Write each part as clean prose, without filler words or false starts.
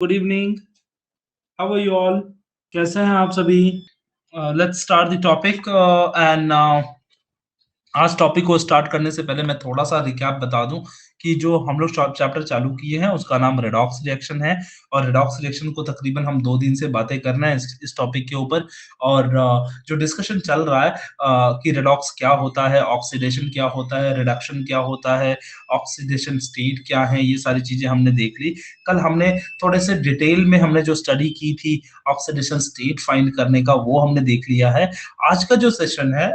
Good evening, how are you all? कैसे हैं आप सभी? Let's start the topic and आज टॉपिक को स्टार्ट करने से पहले मैं थोड़ा-सा रिकैप बता दूँ कि जो हम लोग चैप्टर चालू किए हैं उसका नाम रेडॉक्स रिएक्शन है और रेडॉक्स रिएक्शन को तकरीबन हम 2 दिन से बातें कर रहे हैं इस टॉपिक के ऊपर और जो डिस्कशन चल रहा है कि रेडॉक्स क्या होता है, ऑक्सीडेशन क्या होता है, रिडक्शन क्या होता है, ऑक्सीडेशन स्टेट क्या है, ये सारी चीज़ें हमने देख ली। कल हमने थोड़े से डिटेल में हमने जो स्टडी की थी ऑक्सीडेशन स्टेट फाइंड करने का वो हमने देख लिया है। आज का जो सेशन है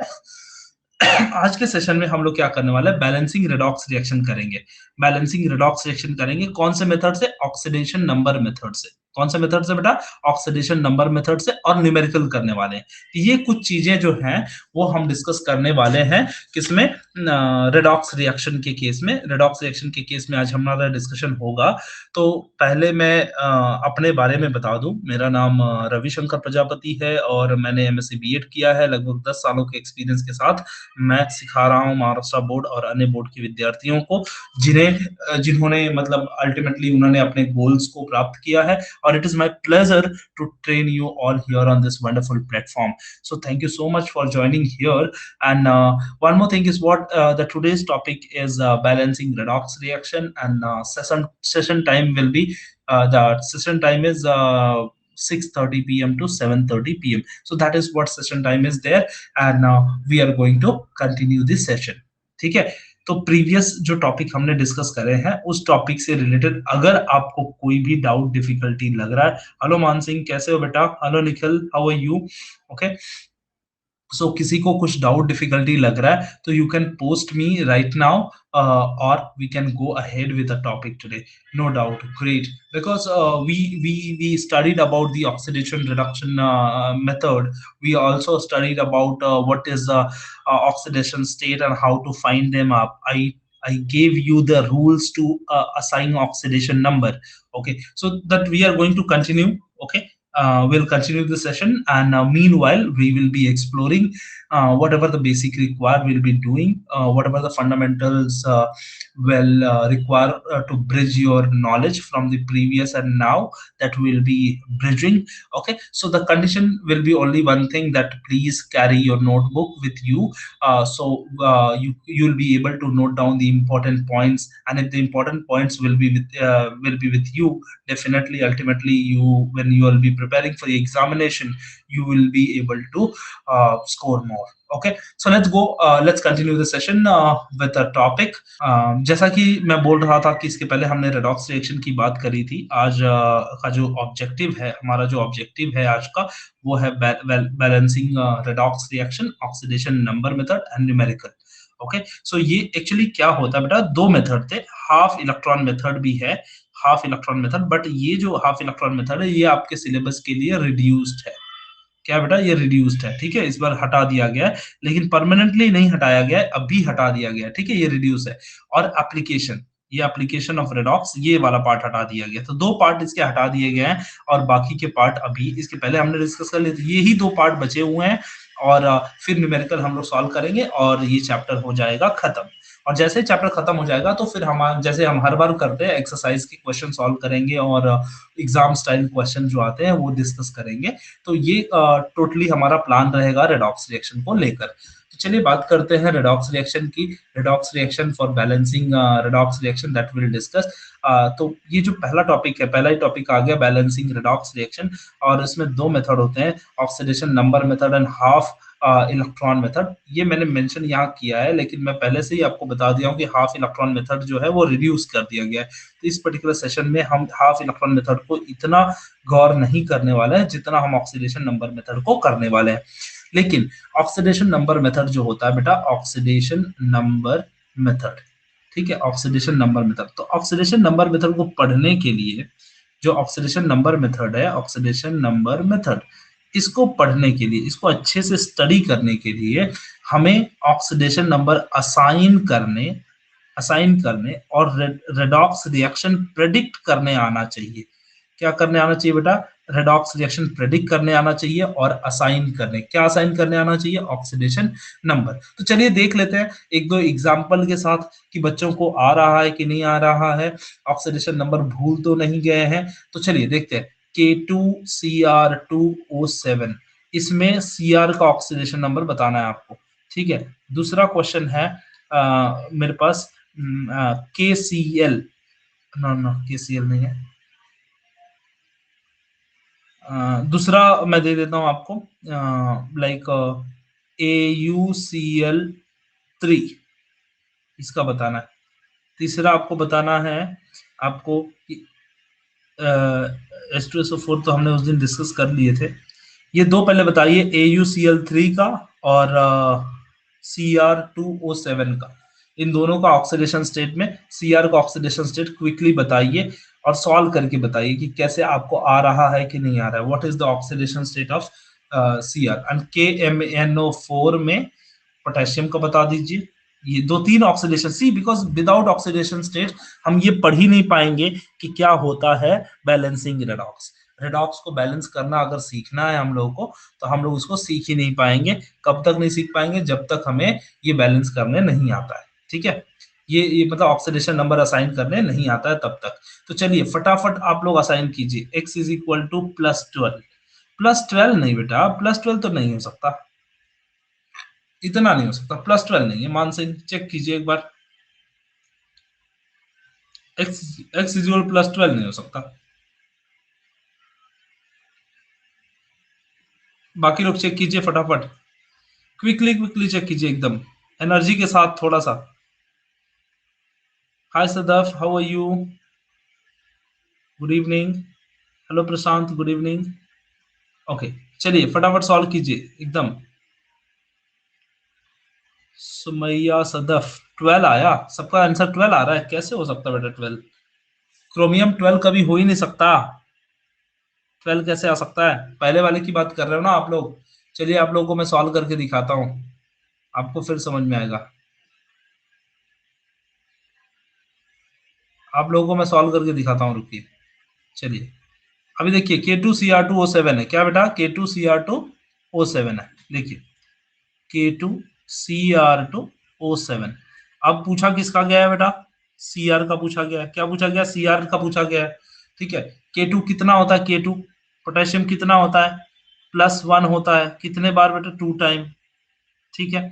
आज के सेशन में हम लोग क्या करने वाले हैं बैलेंसिंग रेडॉक्स रिएक्शन करेंगे। बैलेंसिंग रेडॉक्स रिएक्शन करेंगे कौन से मेथड से? ऑक्सीडेशन नंबर मेथड से। कौन से मेथड से बेटा? ऑक्सीडेशन नंबर मेथड से और न्यूमेरिकल करने वाले हैं। ये कुछ चीजें जो हैं वो हम डिस्कस करने वाले हैं किसमें? रेडॉक्स रिएक्शन के केस में। रेडॉक्स रिएक्शन के केस में आज हमारा डिस्कशन होगा। तो पहले मैं अपने बारे में बता दूं। मेरा नाम रविशंकर प्रजापति है और मैंने एमएससी बीएड किया है लगभग 10 सालों के एक्सपीरियंस के साथ। मैथ सिखा रहा हूँ महाराष्ट्र बोर्ड और अन्य बोर्ड के विद्यार्थियों को जिन्होंने मतलब अल्टीमेटली उन्होंने अपने गोल्स को प्राप्त किया है और it is my pleasure to train you all here on this wonderful platform. So thank you so much for joining here. And one more thing is what the today's topic is balancing redox reaction and session time will be the session time is 6:30 p.m. to 7:30 p.m. So that is what session time is there and we are going to continue this session. ठीक है? तो previous जो topic हमने discuss करे हैं उस topic से related अगर आपको कोई भी डाउट डिफिकल्टी लग रहा है, हेलो मान सिंह कैसे हो बेटा? Hello Nikhil, how are you? Okay, so किसी को कुछ डाउट डिफिकल्टी लग रहा है तो you can post me right now or we can go ahead with the topic today. No doubt, great, because we studied about the oxidation reduction method. We also studied about what is oxidation state and how to find them up. I gave you the rules to assign oxidation number. Okay, so that we are going to continue. Okay, we'll continue the session and meanwhile we will be exploring whatever the basic required we'll be doing, whatever the fundamentals will require to bridge your knowledge from the previous and now, that will be bridging. Okay, so the condition will be only one thing, that please carry your notebook with you, you'll be able to note down the important points, and if the important points will be with you, definitely ultimately you, when you will be preparing for the examination, you will be able to score more. Okay, so let's continue the session with a topic. जैसा कि मैं बोल रहा था कि इसके पहले हमने रेडॉक्स रिएक्शन की बात करी थी। आज का जो ऑब्जेक्टिव है, हमारा जो ऑब्जेक्टिव है आज का, वो है balancing redox reaction, oxidation number method and numerical. Okay, so ये एक्चुअली क्या होता है बेटा? दो मेथड थे, हाफ इलेक्ट्रॉन मेथड भी है, हाफ इलेक्ट्रॉन मेथड, बट ये जो हाफ इलेक्ट्रॉन मेथड है ये आपके सिलेबस के लिए रिड्यूस्ड है. क्या बेटा? ये रिड्यूस्ड है. ठीक है, इस बार हटा दिया गया है, लेकिन परमानेंटली नहीं हटाया गया है, अभी हटा दिया गया है. ठीक है, ये रिड्यूस है. और एप्लीकेशन, ये एप्लीकेशन ऑफ रेडॉक्स, ये वाला पार्ट हटा दिया गया. तो दो पार्ट इसके हटा दिए गए हैं और बाकी के पार्ट अभी इसके पहले हमने डिस्कस कर लिए थे. ये ही दो पार्ट बचे हुए हैं और फिर न्यूमेरिकल हम लोग सॉल्व करेंगे और ये चैप्टर हो जाएगा खत्म. और जैसे ही चैप्टर खत्म हो जाएगा तो फिर हम, जैसे हम हर बार करते हैं, एक्सरसाइज के क्वेश्चन सॉल्व करेंगे और एग्जाम स्टाइल क्वेश्चन जो आते हैं वो डिस्कस करेंगे. तो ये टोटली हमारा प्लान रहेगा रेडॉक्स रिएक्शन को लेकर. तो चलिए बात करते हैं रेडॉक्स रिएक्शन की. Redox reaction for balancing redox reaction that will discuss. तो ये जो पहला टॉपिक है, पहला ही टॉपिक आ गया बैलेंसिंग रेडॉक्स रिएक्शन, और इसमें दो मेथड होते हैं, oxidation number method and half electron method. ये मैंने मेंशन यहाँ किया है, लेकिन मैं पहले से ही आपको बता दिया हूँ कि हाफ इलेक्ट्रॉन मेथड जो है वो रिड्यूस कर दिया गया है. तो इस पर्टिकुलर सेशन में हम हाफ इलेक्ट्रॉन मेथड को इतना गौर नहीं करने वाले हैं जितना हम ऑक्सीडेशन नंबर मेथड को करने वाले हैं. लेकिन ऑक्सीडेशन नंबर मेथड जो होता है बेटा, ऑक्सीडेशन नंबर मेथड, ठीक है, ऑक्सीडेशन नंबर मेथड. तो ऑक्सीडेशन नंबर मेथड को पढ़ने के लिए, जो ऑक्सीडेशन नंबर मेथड है, ऑक्सीडेशन नंबर मेथड, इसको पढ़ने के लिए, इसको अच्छे से स्टडी करने के लिए हमें ऑक्सीडेशन नंबर असाइन करने और रेडॉक्स रिएक्शन प्रेडिक्ट करने आना चाहिए. क्या करने आना चाहिए बेटा? रेडॉक्स रिएक्शन प्रेडिक्ट करने आना चाहिए और असाइन करने, क्या असाइन करने आना चाहिए? Oxidation number. तो चलिए देख लेते हैं एक दो एग्जांपल के साथ कि बच्चों को आ रहा है कि नहीं आ रहा है, ऑक्सीडेशन नंबर भूल तो नहीं गए हैं। तो चलिए देखते हैं K2Cr2O7, इसमें Cr का ऑक्सीडेशन नंबर बताना है आपको, ठीक है। दूसरा क्वेश्चन है मेरे पास KCl, नो नो KCl नहीं है, दूसरा मैं दे देता हूं आपको, लाइक AuCl3, इसका बताना है। तीसरा आपको बताना है आपको H2SO4 तो हमने उस दिन डिस्कस कर लिए थे। ये दो पहले बताइए, AuCl3 का और Cr2O7 का, इन दोनों का ऑक्सीडेशन स्टेट में Cr का ऑक्सीडेशन स्टेट क्विकली बताइए और सॉल्व करके बताइए कि कैसे आपको आ रहा है कि नहीं आ रहा है। What is the oxidation state of Cr and KMnO4 में पोटेशियम का बता दीजिए। ये दो तीन oxidation, see because without oxidation state हम ये पढ़ ही नहीं पाएंगे कि क्या होता है बैलेंसिंग रेडॉक्स। रेडॉक्स को बैलेंस करना अगर सीखना है हम लोगों को, तो हम लोग उसको सीख ही नहीं पाएंगे। कब तक नहीं सीख पाएंगे? जब तक हमें ये बैलेंस करने नहीं आता है, ठीक है। ये मतलब ऑक्सीडेशन नंबर असाइन करने नहीं आता है तब तक। तो चलिए फटाफट आप लोग असाइन कीजिए। x इज इक्वल टू +12, +12 नहीं बेटा, +12 तो नहीं हो सकता, इतना नहीं हो सकता, +12 नहीं है। मान सिंह चेक कीजिए एक बार, x इक्वल +12 नहीं हो सकता। बाकी लोग चेक कीजिए फटाफट, क्विकली क्विकली चेक कीजिए, एकदम एनर्जी के साथ थोड़ा सा। Hi Sadaf, how are you? Good evening. Hello Prashant, good evening. Okay, चलिए फटाफट सॉल्व कीजिए एकदम। सुमैया सदफ, 12 आया, सबका आंसर 12 आ रहा है, कैसे हो सकता है बेटा 12? क्रोमियम 12 कभी हो ही नहीं सकता, 12 कैसे आ सकता है? पहले वाले की बात कर रहे हो ना आप लोग। चलिए आप लोगों को मैं सॉल्व करके दिखाता हूँ, आपको फिर समझ में आएगा। आप लोगों को मैं सॉल्व करके दिखाता हूँ, रुकिए। चलिए अभी देखिए K2Cr2O7 है क्या बेटा? K2Cr2O7 है, देखिए K2Cr2O7। अब पूछा किसका गया है बेटा? Cr का पूछा गया है। क्या पूछा गया? Cr का पूछा गया है, ठीक है। K2 कितना होता है? K2 पोटेशियम कितना होता है? +1 होता है, कितने बार बेटा? 2 टाइम, ठीक है।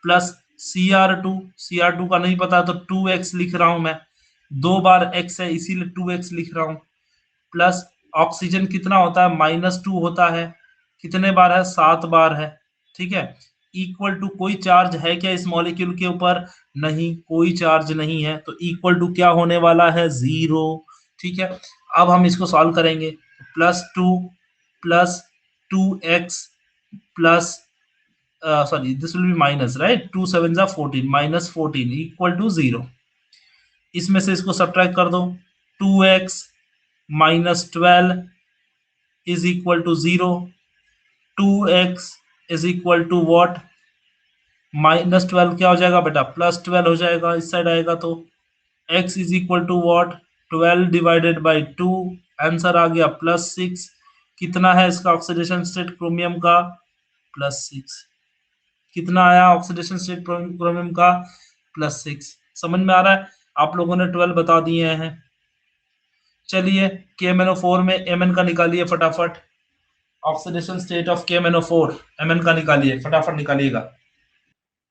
प्लस Cr2 का नहीं पता तो 2x लिख रहा हूं मैं, 2 बार x है इसीलिए 2x लिख रहा हूं। प्लस ऑक्सीजन कितना होता है? -2 होता है, कितने बार है? 7 बार है, ठीक है। इक्वल टू कोई चार्ज है क्या इस मॉलिक्यूल के ऊपर? नहीं, कोई चार्ज नहीं है, तो इक्वल टू क्या होने वाला है? 0, ठीक है। अब हम इसको सॉल्व करेंगे, +2 +2x plus sorry, this will be minus, right? 2 7 जा 14, -14 इक्वल टू 0। इसमें से इसको सब्ट्रैक्ट कर दो, 2x -12 is equal to 0। 2x is equal to what? -12 क्या हो जाएगा बेटा? +12 हो जाएगा, इस साइड आएगा तो x is equal to what? 12 divided by 2, answer आ गया +6। कितना है इसका ऑक्सीडेशन स्टेट क्रोमियम का? +6। कितना आया ऑक्सीडेशन स्टेट क्रोमियम का? +6। समझ में आ रहा है? आप लोगों ने 12 बता दिए हैं। चलिए KMnO4 में Mn का निकालिए फटाफट, oxidation state of KMnO4, Mn का निकालिए फटाफट, निकालिएगा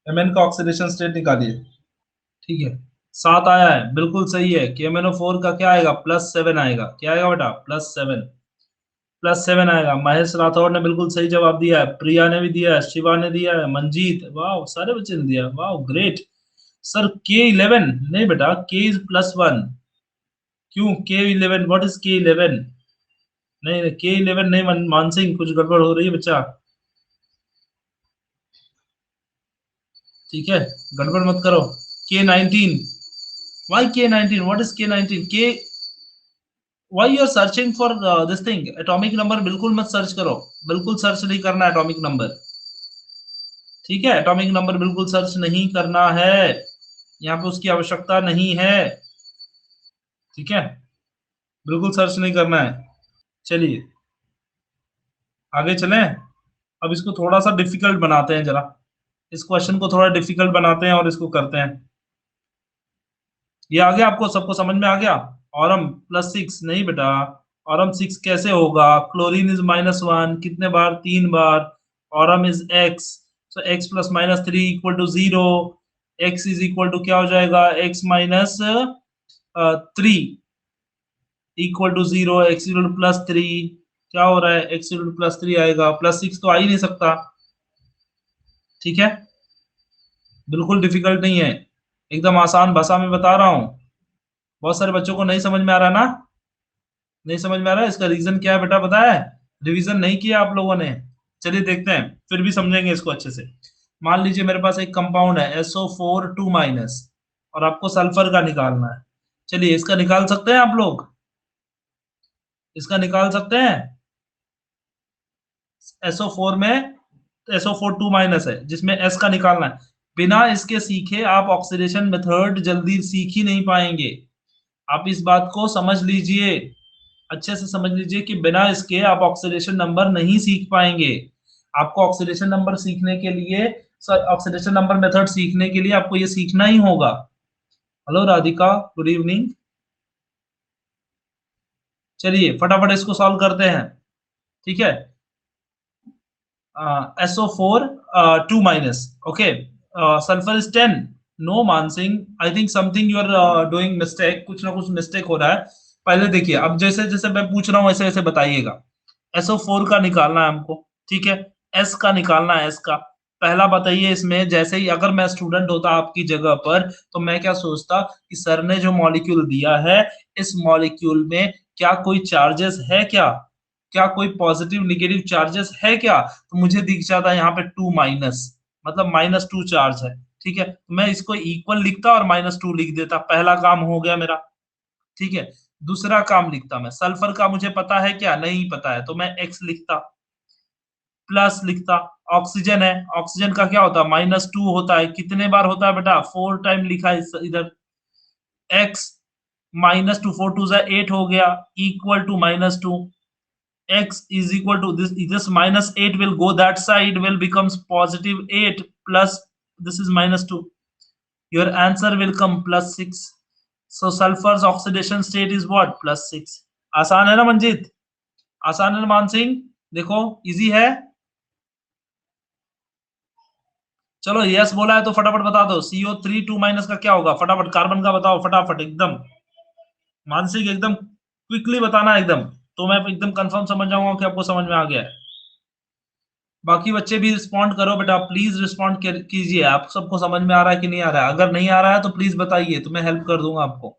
Mn का ऑक्सीडेशन स्टेट निकालिए, ठीक है। 7 आया है, बिल्कुल सही है। KMnO4 का क्या आएगा? +7 आएगा। क्या आएगा बेटा? +7, +7 आएगा। महेश राठौर ने बिल्कुल सही जवाब दिया है, प्रिया ने भी दिया है, शिवा ने दिया है, मंजीत, वाह सारे बच्चे ने दिया, वाह ग्रेट। सर K11 नहीं बेटा, K इज +1। क्यों K11? What is K11? नहीं नहीं, K11 नहीं, मानसिंह कुछ गड़बड़ हो रही है बच्चा, ठीक है, गड़बड़ मत करो। K19, why K19? What is K19? Why you are searching for this thing? Atomic number बिल्कुल मत सर्च करो, बिल्कुल सर्च नहीं करना एटॉमिक नंबर, ठीक है। एटॉमिक नंबर बिल्कुल सर्च नहीं करना है, यहाँ पे उसकी आवश्यकता नहीं है, ठीक है, बिल्कुल सर्च नहीं करना है। चलिए आगे चलें। अब इसको थोड़ा सा डिफिकल्ट बनाते हैं जरा, इस क्वेश्चन को थोड़ा डिफिकल्ट बनाते हैं और इसको करते हैं। ये आ गया आपको, सबको समझ में आ गया? ऑरम +6 नहीं बेटा, ऑरम 6 कैसे होगा? क्लोरीन इज -1 कितने बार? 3 बार। Aurum is x, so x plus -3 equal to 0। x is equal to क्या हो जाएगा? x minus 3 equal to 0। x equal to +3, क्या हो रहा है? x इक्वल टू +3 आएगा, +6 तो आ ही नहीं सकता। ठीक है, बिल्कुल डिफिकल्ट नहीं है, एकदम आसान भाषा में बता रहा हूँ। बहुत सारे बच्चों को नहीं समझ में आ रहा ना? नहीं समझ में आ रहा है? इसका रीजन क्या है बेटा, पता है? रिवीजन नहीं किया आप लोगों ने। चलिए देखते हैं, फिर भी समझेंगे इसको अच्छे से। मान लीजिए मेरे पास एक कंपाउंड है SO4 2 माइनस, और आपको सल्फर का निकालना है। चलिए इसका निकाल सकते हैं आप लोग? इसका निकाल सकते हैं? SO4 में SO4 2 माइनस है, जिसमें S का निकालना है। बिना इसके सीखे आप ऑक्सीडेशन मेथड जल्दी सीख ही नहीं पाएंगे। आप इस बात को समझ लीजिए, अच्छे से समझ लीजिए कि बिना इसके आप ऑक्सीडेशन नंबर नहीं सीख पाएंगे। आपको ऑक्सीडेशन नंबर सीखने के लिए, ऑक्सीडेशन नंबर मेथड सीखने के लिए आपको ये सीखना ही होगा। Hello Radhika, good evening. चलिए फटाफट इसको सॉल्व करते हैं। ठीक है, SO4 2 minus, okay, sulfur is 10। No Mansingh, I think something you are doing mistake, कुछ ना कुछ मिस्टेक हो रहा है। पहले देखिए, अब जैसे जैसे मैं पूछ रहा हूँ वैसे वैसे बताइएगा। SO4 का निकालना है हमको, ठीक है। S का निकालना है, S का। पहला बताइए, इसमें जैसे ही अगर मैं स्टूडेंट होता आपकी जगह पर, तो मैं क्या सोचता कि सर ने जो मॉलिक्यूल दिया है, इस मॉलिक्यूल में क्या कोई चार्जेस है क्या? क्या कोई पॉजिटिव नेगेटिव चार्जेस है क्या? तो मुझे दिख जाता है यहाँ पे 2 माइनस, मतलब -2 चार्ज है। ठीक है, मैं इसको इक्वल लिखता और -2 लिख देता, पहला काम हो गया मेरा। ठीक है, दूसरा काम लिखता मैं, सल्फर का मुझे पता है क्या? नहीं पता है, तो मैं x लिखता, प्लस लिखता। ऑक्सीजन है, ऑक्सीजन का क्या होता है? -2 होता है, कितने बार होता है बेटा? 4 टाइम लिखा है इधर। x -2, 4 2 8 हो गया, equal to -2। x is equal to this -8 will go that side, will becomes +8, plus this is -2. Your answer will come +6. So sulfur's oxidation state is what? +6। आसान है ना मंजीत? आसान है ना मान सिंह? देखो इजी है। चलो यस बोला है तो फटाफट बता दो, CO3 2 माइनस का क्या होगा? फटाफट कार्बन का बताओ, फटाफट एकदम। मानसिक एकदम क्विकली बताना एकदम, तो मैं एकदम कंफर्म समझ जाऊंगा कि आपको समझ में आ गया है। बाकी बच्चे भी रिस्पॉन्ड करो बेटा, प्लीज रिस्पॉन्ड कीजिए। आप सबको समझ में आ रहा है कि नहीं आ रहा है? अगर नहीं आ रहा है तो प्लीज बताइए, तो मैं हेल्प कर दूंगा आपको।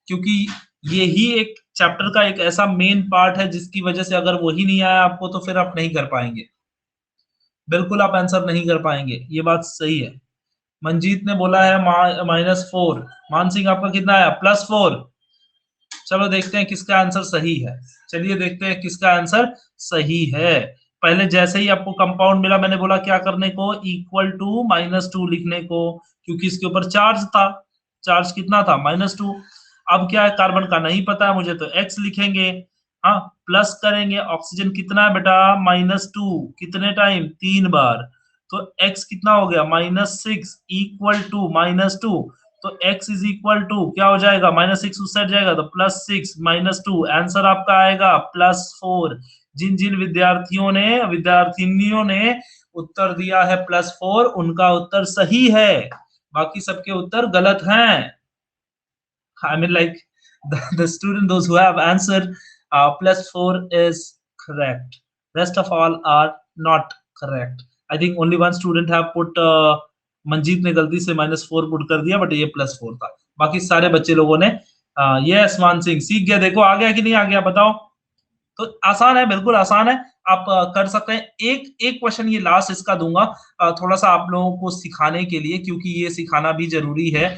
क्योंकि ये ही एक चैप्टर का एक ऐसा मेन पार्ट है जिसकी वजह से अगर वो ही नहीं आया आपको तो फिर आप नहीं कर पाएंगे, बिल्कुल आप आंसर नहीं कर पाएंगे, ये बात सही है। मंजीत ने बोला है -4, मान सिंह आपका कितना आया? +4। चलो देखते हैं किसका आंसर सही है। चलिए देखते हैं किसका आंसर सही है। पहले जैसे ही आपको कंपाउंड मिला, मैंने बोला क्या करने को? इक्वल टू -2 लिखने को, क्योंकि इसके ऊपर चार्ज था। चार्ज कितना था? -2। अब क्या है, कार्बन का नहीं पता है मुझे, तो x लिखेंगे। हाँ, प्लस करेंगे। ऑक्सीजन कितना है बेटा? -2, कितने टाइम? 3 बार। तो x कितना हो गया? -6 इक्वल टू -2। तो x इज इक्वल टू क्या हो जाएगा? -6 उस साइड जाएगा तो +6 -2, आंसर आपका आएगा +4। जिन जिन विद्यार्थिनियों ने उत्तर दिया है +4, उनका उत्तर सही है, बाकी सबके उत्तर गलत हैं। I mean, like the student, those who have answered +4 is correct. Rest of all are not correct. I think only one student have put Manjeet ने गलती से -4 पुट कर दिया, बट ये +4 था। बाकी सारे बच्चे लोगों ने यस मान सिंह सीख गया। देखो आ गया कि नहीं आ गया बताओ? तो आसान है, बिल्कुल आसान है, आप कर सकते हैं। एक एक क्वेश्चन ये लास्ट इसका दूंगा, थोड़ा सा आप लोगों को सिखाने के लिए, क्योंकि ये सिखाना भी जरूरी है।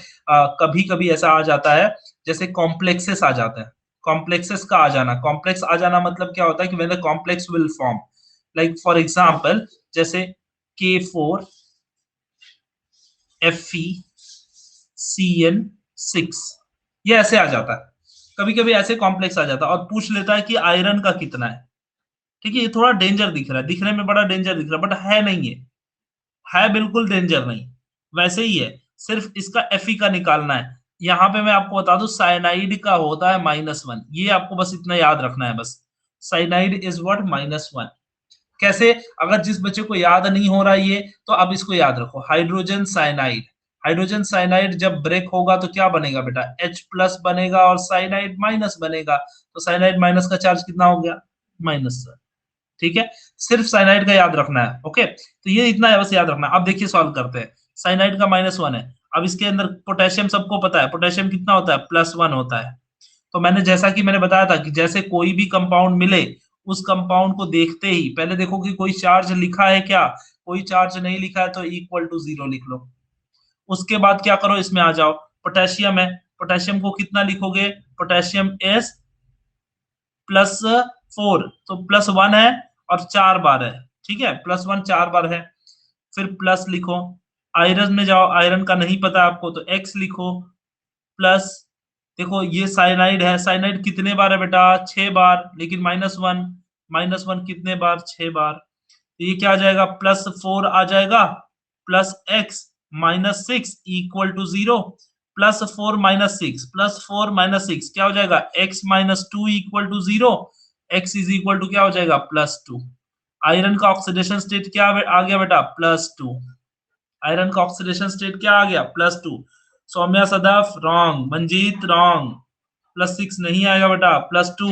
कभी कभी ऐसा आ जाता है, जैसे कॉम्प्लेक्सेस आ जाते हैं। कॉम्प्लेक्सेस का आ जाना, कॉम्प्लेक्स आ जाना मतलब क्या होता है कि when the complex will form, like for example जैसे K4 FeCN6, ये ऐसे आ जाता है। कभी कभी ऐसे कॉम्प्लेक्स आ जाता है और पूछ लेता है कि आयरन का कितना है। ठीक है, ये थोड़ा डेंजर दिख रहा है, दिखने में बड़ा डेंजर दिख रहा है, बट है नहीं है बिल्कुल डेंजर नहीं, वैसे ही है, सिर्फ इसका Fe का निकालना है। यहाँ पे मैं आपको बता दूं साइनाइड का होता है -1, ये आपको बस इतना याद रखना है बस। Cyanide is what -1। कैसे? अगर जिस बच्चे को याद नहीं हो रहा ये, तो अब इसको याद रखो, हाइड्रोजन साइनाइड। हाइड्रोजन साइनाइड जब ब्रेक होगा तो क्या बनेगा बेटा? H प्लस बनेगा और साइनाइड माइनस बनेगा, तो साइनाइड माइनस का चार्ज कितना हो गया? माइनस। ठीक है, सिर्फ साइनाइड का याद रखना है। ओके, तो ये इतना है बस याद रखना है। अब देखिए सॉल्व करते हैं। साइनाइड का -1 है, अब इसके अंदर पोटेशियम सबको पता है, पोटेशियम कितना होता है? +1 होता है। तो मैंने जैसा कि मैंने बताया था कि जैसे कोई भी कंपाउंड मिले, उस कंपाउंड को देखते ही पहले देखो कि कोई चार्ज लिखा है क्या, कोई चार्ज नहीं लिखा है तो इक्वल टू 0 लिख लो। उसके बाद क्या करो, इसमें आ जाओ, पोटेशियम है, पोटेशियम को कितना लिखोगे? पोटेशियम इज +4, तो +1 है और 4 बार है, ठीक है, +1 4 बार है। फिर प्लस लिखो, आयरन में जाओ, आयरन का नहीं पता आपको तो X लिखो, प्लस देखो ये साइनाइड है, साइनाइड कितने बार है बेटा? 6 बार, लेकिन -1, -1 कितने बार? 6 बार। तो ये क्या आ जाएगा? +4 आ जाएगा, प्लस एक्स -6 इक्वल टू 0, +4 -6, +4 -6 क्या हो जाएगा? x -2 equal to 0, x is equal to क्या हो जाएगा? +2। आयरन का ऑक्सीडेशन स्टेट क्या आ गया बेटा? +2। आयरन का ऑक्सीडेशन स्टेट क्या आ गया? +2। सौम्या सदफ रॉन्ग, मंजीत रॉन्ग, +6 नहीं आएगा बेटा, +2।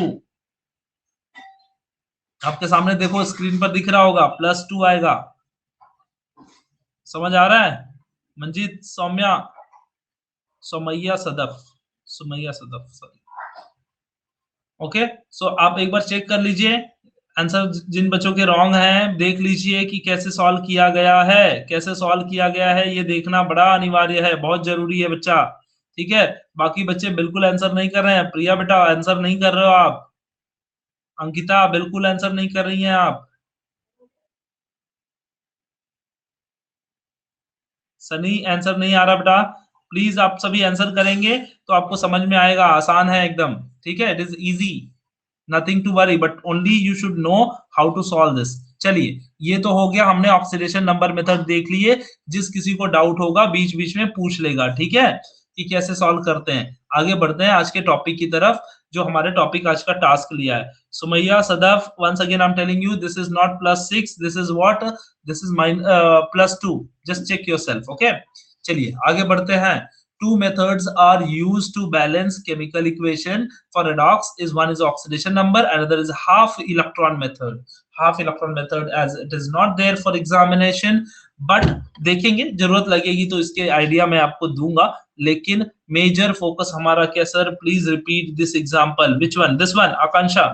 आपके सामने देखो स्क्रीन पर दिख रहा होगा, +2 आएगा। समझ आ रहा है? Manjeet, Saumya, Sumaiya Sadaf, Sumaiya Sadaf, sorry. Okay, so आप एक बार चेक कर लीजिए आंसर, जिन बच्चों के रॉन्ग हैं देख लीजिए कि कैसे सॉल्व किया गया है, कैसे सॉल्व किया गया है, ये देखना बड़ा अनिवार्य है, बहुत जरूरी है बच्चा। ठीक है, बाकी बच्चे बिल्कुल आंसर नहीं कर रहे हैं। प्रिया बेटा आंसर नहीं कर रहे हो आप, अंकिता बिल्कुल आंसर नहीं कर रही हैं आप, सनी आंसर नहीं आ रहा बेटा। प्लीज आप सभी आंसर करेंगे तो आपको समझ में आएगा, आसान है एकदम। ठीक है, it is easy, nothing to worry, but only you should know how to solve this. चलिए, ये तो हो गया, हमने ऑक्सीडेशन नंबर मेथड देख लिए। जिस किसी को डाउट होगा बीच बीच में पूछ लेगा, ठीक है, कि कैसे सॉल्व करते हैं। आगे बढ़ते हैं आज के टॉपिक की तरफ, जो हमारे टॉपिक आज का टास्क लिया है। Sumaiya Sadaf, once again I am telling you, this is not +6, this is what, this is +2, just check yourself. Okay, चलिए आगे बढ़ते हैं। Two methods are used to balance chemical equation for redox. Is one is oxidation number, another is half electron method. Half electron method as it is not there for examination, but देखेंगे, जरूरत लगेगी तो इसके idea मैं आपको दूंगा, लेकिन major focus हमारा क्या sir? Please repeat this example. Which one? This one, Akanksha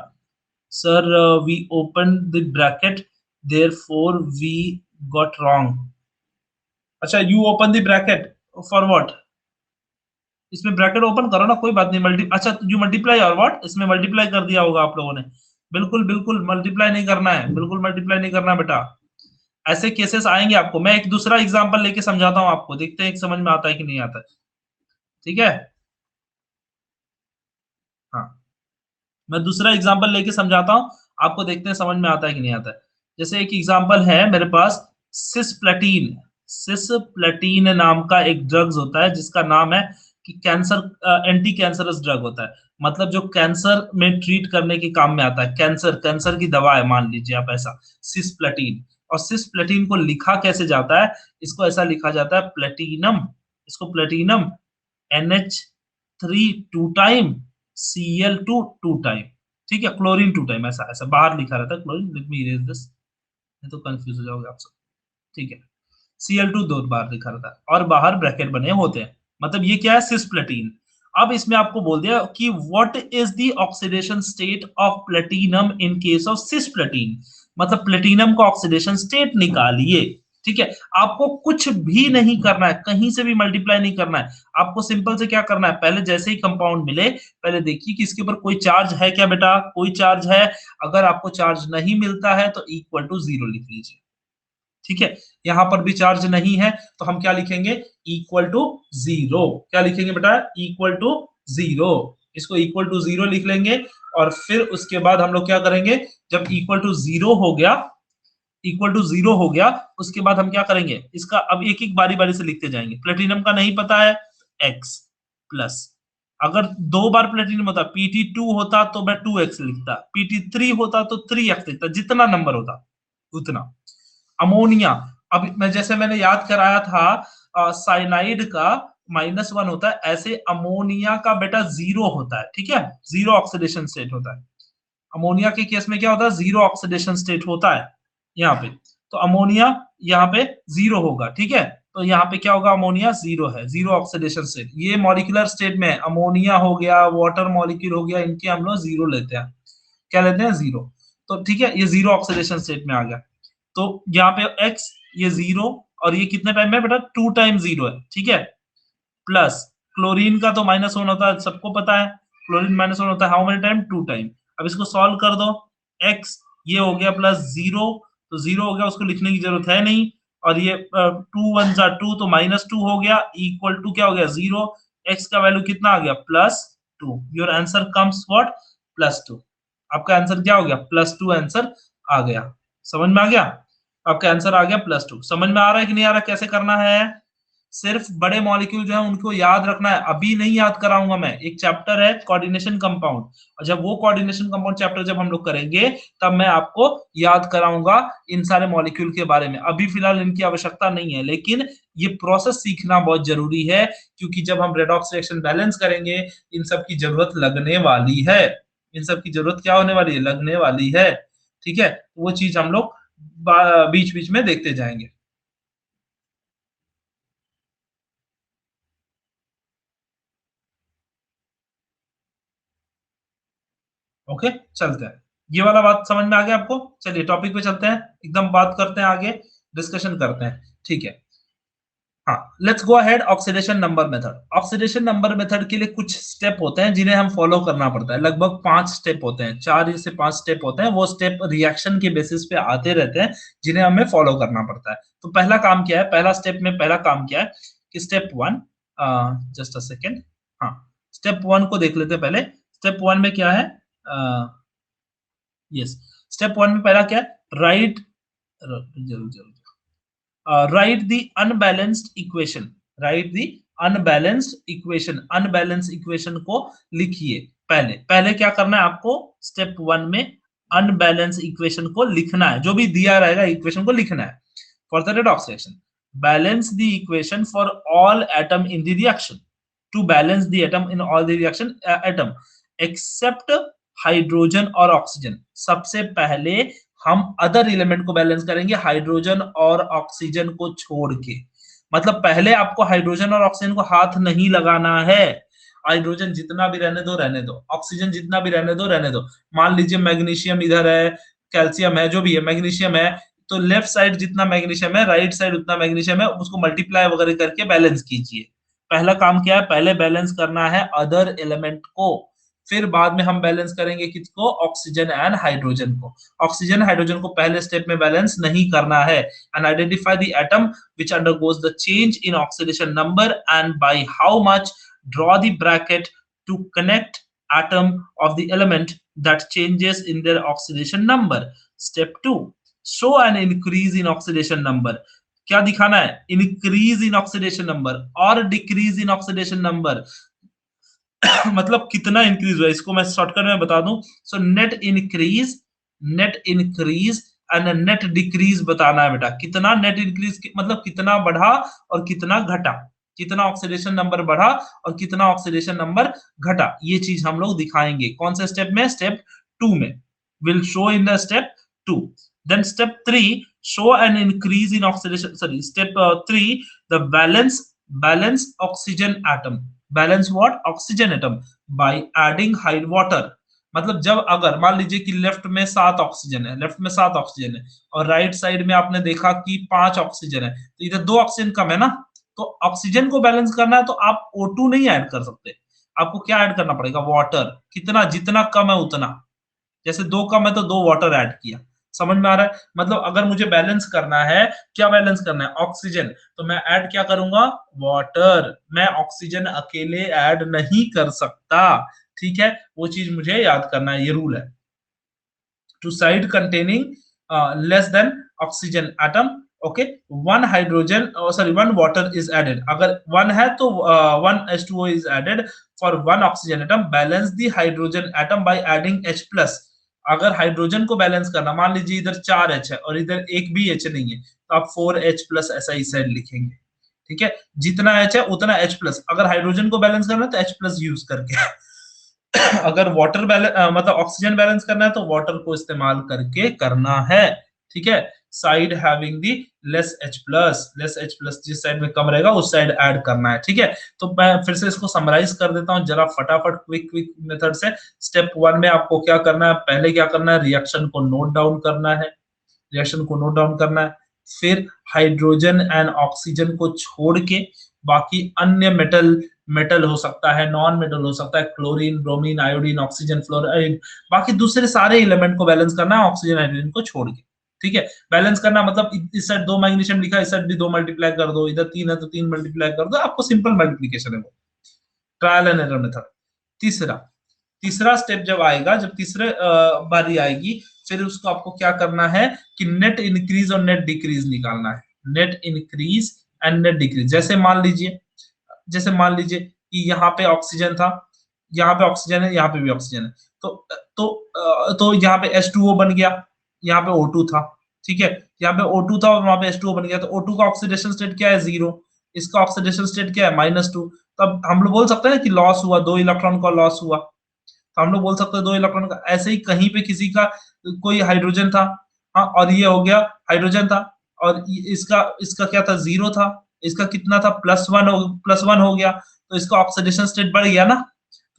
sir, we opened the bracket, therefore we got wrong. अच्छा, you open the bracket for what? इसमें ब्रैकेट ओपन करो ना, कोई बात नहीं। अच्छा, यू मल्टीप्लाई और व्हाट, इसमें मल्टीप्लाई कर दिया होगा आप लोगों ने। बिल्कुल बिल्कुल मल्टीप्लाई नहीं करना है, बिल्कुल मल्टीप्लाई नहीं करना बेटा। ऐसे केसेस आएंगे आपको, मैं एक दूसरा एग्जांपल लेके समझाता हूँ आपको, देखते हैं समझ में आता है कि नहीं आता है। ठीक है, हाँ, मैं दूसरा एग्जांपल लेके समझाता हूँ आपको, देखते हैं समझ में आता है कि नहीं आता है। जैसे एक एग्जांपल है मेरे पास, सिस्प्लेटिन। सिस्प्लेटिन नाम का एक ड्रग्स होता है, जिसका नाम है कि कैंसर, एंटी कैंसरस ड्रग होता है, मतलब जो कैंसर में ट्रीट करने के काम में आता है। कैंसर, कैंसर की दवा है, मान लीजिए आप ऐसा, सिस्प्लेटिन। और सिस्प्लेटिन को लिखा कैसे जाता है? इसको ऐसा लिखा जाता है प्लेटिनम, इसको platinum NH3 2 time, Cl2 2 time, ठीक है, क्लोरीन 2 टाइम, ऐसा ऐसा बाहर लिखा रहता है chlorine. Let me erase this, नहीं तो कंफ्यूज हो जाओगे आप सब। ठीक है, Cl2 2 बार लिखा रहता है और बाहर ब्रैकेट बने होते हैं, मतलब ये क्या है? सिस्प्लेटिन। अब इसमें आपको बोल दिया कि what is the oxidation state of platinum in case of cisplatin, मतलब प्लेटिनम का ऑक्सीडेशन स्टेट निकालिए। ठीक है, आपको कुछ भी नहीं करना है, कहीं से भी मल्टीप्लाई नहीं करना है, आपको सिंपल से क्या करना है, पहले जैसे ही कंपाउंड मिले, पहले देखिए कि इसके ऊपर कोई चार्ज है क्या बेटा? कोई चार्ज है? अगर आपको चार्ज नहीं मिलता है तो इक्वल टू 0 लिख लीजिए। ठीक है, यहां पर भी चार्ज नहीं है तो हम क्या लिखेंगे? Equal to 0। क्या लिखेंगे बेटा? Equal to 0। इसको इक्वल टू 0 लिख लेंगे। और फिर उसके बाद हम लोग क्या करेंगे, जब इक्वल टू जीरो हो गया, इक्वल टू जीरो हो गया, उसके बाद हम क्या करेंगे, इसका अब एक एक बारी बारी से लिखते जाएंगे। प्लेटिनम का नहीं पता है, एक्स प्लस, अगर दो बार प्लेटिनम होता, PT2 होता तो मैं 2x लिखता, PT3 होता तो 3x लिखता, जितना नंबर होता उतना। अमोनिया, अब मैं जैसे मैंने याद कराया था साइनाइड का -1 होता है, ऐसे अमोनिया का बेटा 0 होता है, ठीक है, 0 ऑक्सीडेशन स्टेट होता है। अमोनिया के केस में क्या होता है, 0 ऑक्सीडेशन स्टेट होता है यहाँ पे, तो अमोनिया यहाँ पे 0 होगा, ठीक है, तो यहाँ पे क्या होगा, अमोनिया 0 है, 0 ऑक्सीडेशन स्टेट। ये मॉलिक्यूलर स्टेट में अमोनिया हो गया, वाटर मॉलिक्यूल हो गया, इनके हम लोग 0 लेते हैं, क्या लेते हैं, 0। तो ठीक है, ये 0 ऑक्सीडेशन स्टेट में आ गया, तो यहाँ पे x, ये 0, और ये कितने टाइम में बेटा, 2 टाइम 0 है, ठीक है, प्लस क्लोरीन का तो -1 होता है, सबको पता है, क्लोरीन -1 होता है, हाउ मेनी टाइम, 2 टाइम। अब इसको सॉल्व कर दो, x ये हो गया प्लस 0, तो 0 हो गया, उसको लिखने की जरूरत है नहीं, और ये 2 1 जा 2, तो -2 हो गया, इक्वल टू क्या हो गया, 0, x का वैल्यू कितना आ गया, +2। Your answer comes what, +2। आपका आंसर क्या हो गया, +2 आंसर आ गया। समझ में आ गया, आपका आंसर आ गया +2। समझ में आ रहा है कि नहीं आ रहा, कैसे करना है, सिर्फ बड़े मॉलिक्यूल जो है उनको याद रखना है, अभी नहीं याद कराऊंगा मैं, एक चैप्टर है कोऑर्डिनेशन कंपाउंड, और जब वो कोऑर्डिनेशन कंपाउंड चैप्टर जब हम लोग करेंगे, तब मैं आपको याद कराऊंगा इन सारे मॉलिक्यूल के बारे में। अभी फिलहाल इनकी आवश्यकता नहीं है, लेकिन ये प्रोसेस सीखना बहुत जरूरी है, क्योंकि जब हम रेडॉक्स रिएक्शन बैलेंस करेंगे, इन सब की जरूरत लगने वाली है, इन सब की जरूरत क्या होने वाली है, लगने वाली है, ठीक है, वो चीज हम लोग बीच बीच में देखते जाएंगे। ओके, चलते हैं, ये वाला बात समझ में आ गया आपको, चलिए टॉपिक पे चलते हैं, एकदम बात करते हैं आगे, डिस्कशन करते हैं, ठीक है। हाँ, let's go ahead, oxidation number method. Oxidation number method के लिए कुछ स्टेप होते हैं जिन्हें हम फॉलो करना पड़ता है, लगभग 5 स्टेप होते हैं, 4 से 5 स्टेप होते हैं, वो स्टेप रिएक्शन के बेसिस पे आते रहते हैं, जिन्हें हमें फॉलो करना पड़ता है। तो पहला काम क्या है, पहला स्टेप में पहला काम क्या है कि स्टेप 1, जस्ट अ सेकेंड, हाँ, स्टेप 1 को देख लेते हैं पहले। स्टेप 1 में क्या है, यस, स्टेप 1 में पहला क्या है, राइट, जरूर जरूर, right the unbalanced equation, right the unbalanced equation, unbalance equation को लिखिए। पहले पहले क्या करना है आपको, स्टेप 1 में अनबैलेंस इक्वेशन को लिखना है, जो भी दिया रहेगा इक्वेशन को लिखना है। For the redox reaction, balance the equation for all atom in the reaction, to balance the atom in all the reaction atom except hydrogen और ऑक्सीजन। सबसे पहले हम अदर एलिमेंट को बैलेंस करेंगे, हाइड्रोजन और ऑक्सीजन को छोड़ के, मतलब पहले आपको हाइड्रोजन और ऑक्सीजन को हाथ नहीं लगाना है, हाइड्रोजन जितना भी रहने दो रहने दो, ऑक्सीजन जितना भी रहने दो रहने दो। मान लीजिए मैग्नीशियम इधर है, कैल्शियम है, जो भी है, मैग्नीशियम है, तो लेफ्ट साइड जितना मैग्नीशियम है, राइट साइड उतना मैग्नीशियम है, उसको मल्टीप्लाई वगैरह करके बैलेंस कीजिए। पहला काम क्या है, पहले बैलेंस करना है अदर एलिमेंट को, फिर बाद में हम बैलेंस करेंगे किसको, ऑक्सीजन एंड हाइड्रोजन को। ऑक्सीजन हाइड्रोजन को पहले स्टेप में बैलेंस नहीं करना है। And identify the atom which undergoes the change in oxidation number and by how much, draw the bracket to connect atom of the element that changes in their oxidation number. Step 2, show an increase in oxidation number. क्या दिखाना है, increase in oxidation number और decrease in oxidation number, मतलब कितना increase हुआ, इसको मैं shortcut में बता दूं, so net increase, net increase and net decrease बताना है बेटा, कितना नेट इंक्रीज मतलब कितना बढ़ा और कितना घटा, कितना ऑक्सीडेशन नंबर बढ़ा और कितना ऑक्सीडेशन नंबर घटा, ये चीज हम लोग दिखाएंगे कौन से स्टेप में, स्टेप 2 में, will show in the step 2। then step 3, show an increase in oxidation, sorry, step 3, the balance oxygen atom, balance what, oxygen atom, by adding hide water. मतलब जब अगर मान लीजिए कि लेफ्ट में 7 ऑक्सीजन है, लेफ्ट में 7 ऑक्सीजन है, और राइट साइड में आपने देखा कि 5 ऑक्सीजन है, तो इधर 2 ऑक्सीजन कम है ना, तो ऑक्सीजन को बैलेंस करना है, तो आप O2 नहीं ऐड कर सकते, आपको क्या ऐड करना पड़ेगा, वाटर, कितना, जितना कम है उतना, जैसे 2 कम है तो 2 वाटर ऐड किया, समझ में आ रहा है? मतलब अगर मुझे बैलेंस करना है, क्या बैलेंस करना है? ऑक्सीजन, तो मैं ऐड क्या करूंगा? वाटर। मैं ऑक्सीजन अकेले ऐड नहीं कर सकता, ठीक है? वो चीज मुझे याद करना है, ये रूल है। To side containing less than oxygen atom, okay, one hydrogen, sorry, one water is added. अगर वन है तो one H2O is added for one oxygen atom, balance the hydrogen atom by adding H plus. अगर hydrogen को balance करना, मान लीजिए इधर 4 H है और इधर एक भी H नहीं है, तो आप 4H प्लस ऐसा इस साइड लिखेंगे, ठीक है? जितना H है उतना H प्लस। अगर हाइड्रोजन को बैलेंस करना है तो H प्लस यूज करके अगर वाटर बैलेंस मतलब ऑक्सीजन बैलेंस करना है तो वाटर को इस्तेमाल करके करना है, ठीक है? Side having the less H plus, less H plus जिस साइड में कम रहेगा उस साइड ऐड करना है, ठीक है? तो मैं फिर से इसको समराइज कर देता हूं जरा फटाफट, क्विक क्विक मेथड से। स्टेप 1 में आपको क्या करना है? पहले क्या करना है? रिएक्शन को नोट डाउन करना है, रिएक्शन को नोट डाउन करना है। फिर हाइड्रोजन एंड ऑक्सीजन को छोड़ के बाकी अन्य मेटल, मेटल हो सकता है, नॉन मेटल हो सकता है, chlorine, bromine, iodine, oxygen, fluoride, बाकी दूसरे सारे एलिमेंट को बैलेंस करना है ऑक्सीजन हाइड्रोजन को छोड़ के, ठीक है? बैलेंस करना मतलब इस साइड 2 मैग्नीशियम लिखा, इस साइड भी 2 मल्टीप्लाई कर दो, इधर 3 है तो 3 मल्टीप्लाई कर दो, आपको सिंपल मल्टीप्लिकेशन है वो, ट्रायल एंड एरर मेथड। तीसरा, तीसरा स्टेप जब आएगा, जब तीसरे बारी आएगी, फिर उसको आपको क्या करना है कि नेट इंक्रीज और नेट डिक्रीज निकालना है। Net increase and net decrease. जैसे मान लीजिए, जैसे मान लीजिए कि यहाँ पे ऑक्सीजन था, यहाँ पे ऑक्सीजन है, यहाँ पे भी ऑक्सीजन है, तो यहाँ पे H2O बन गया, यहाँ पे O2 था, ठीक है? यहाँ पे O2 था और वहां पे H2O बन गया, तो O2 का ऑक्सीडेशन स्टेट क्या है? 0। इसका ऑक्सीडेशन स्टेट क्या है? -2। तब हम लोग बोल सकते हैं ना कि लॉस हुआ, 2 इलेक्ट्रॉन का लॉस हुआ, तो हम लोग बोल सकते हैं 2 इलेक्ट्रॉन का। ऐसे ही कहीं पे किसी का कोई हाइड्रोजन था, हाँ, और ये हो गया हाइड्रोजन था, और इसका इसका क्या था? 0 था। इसका कितना था? +1 हो गया, तो इसका ऑक्सीडेशन स्टेट बढ़ गया ना,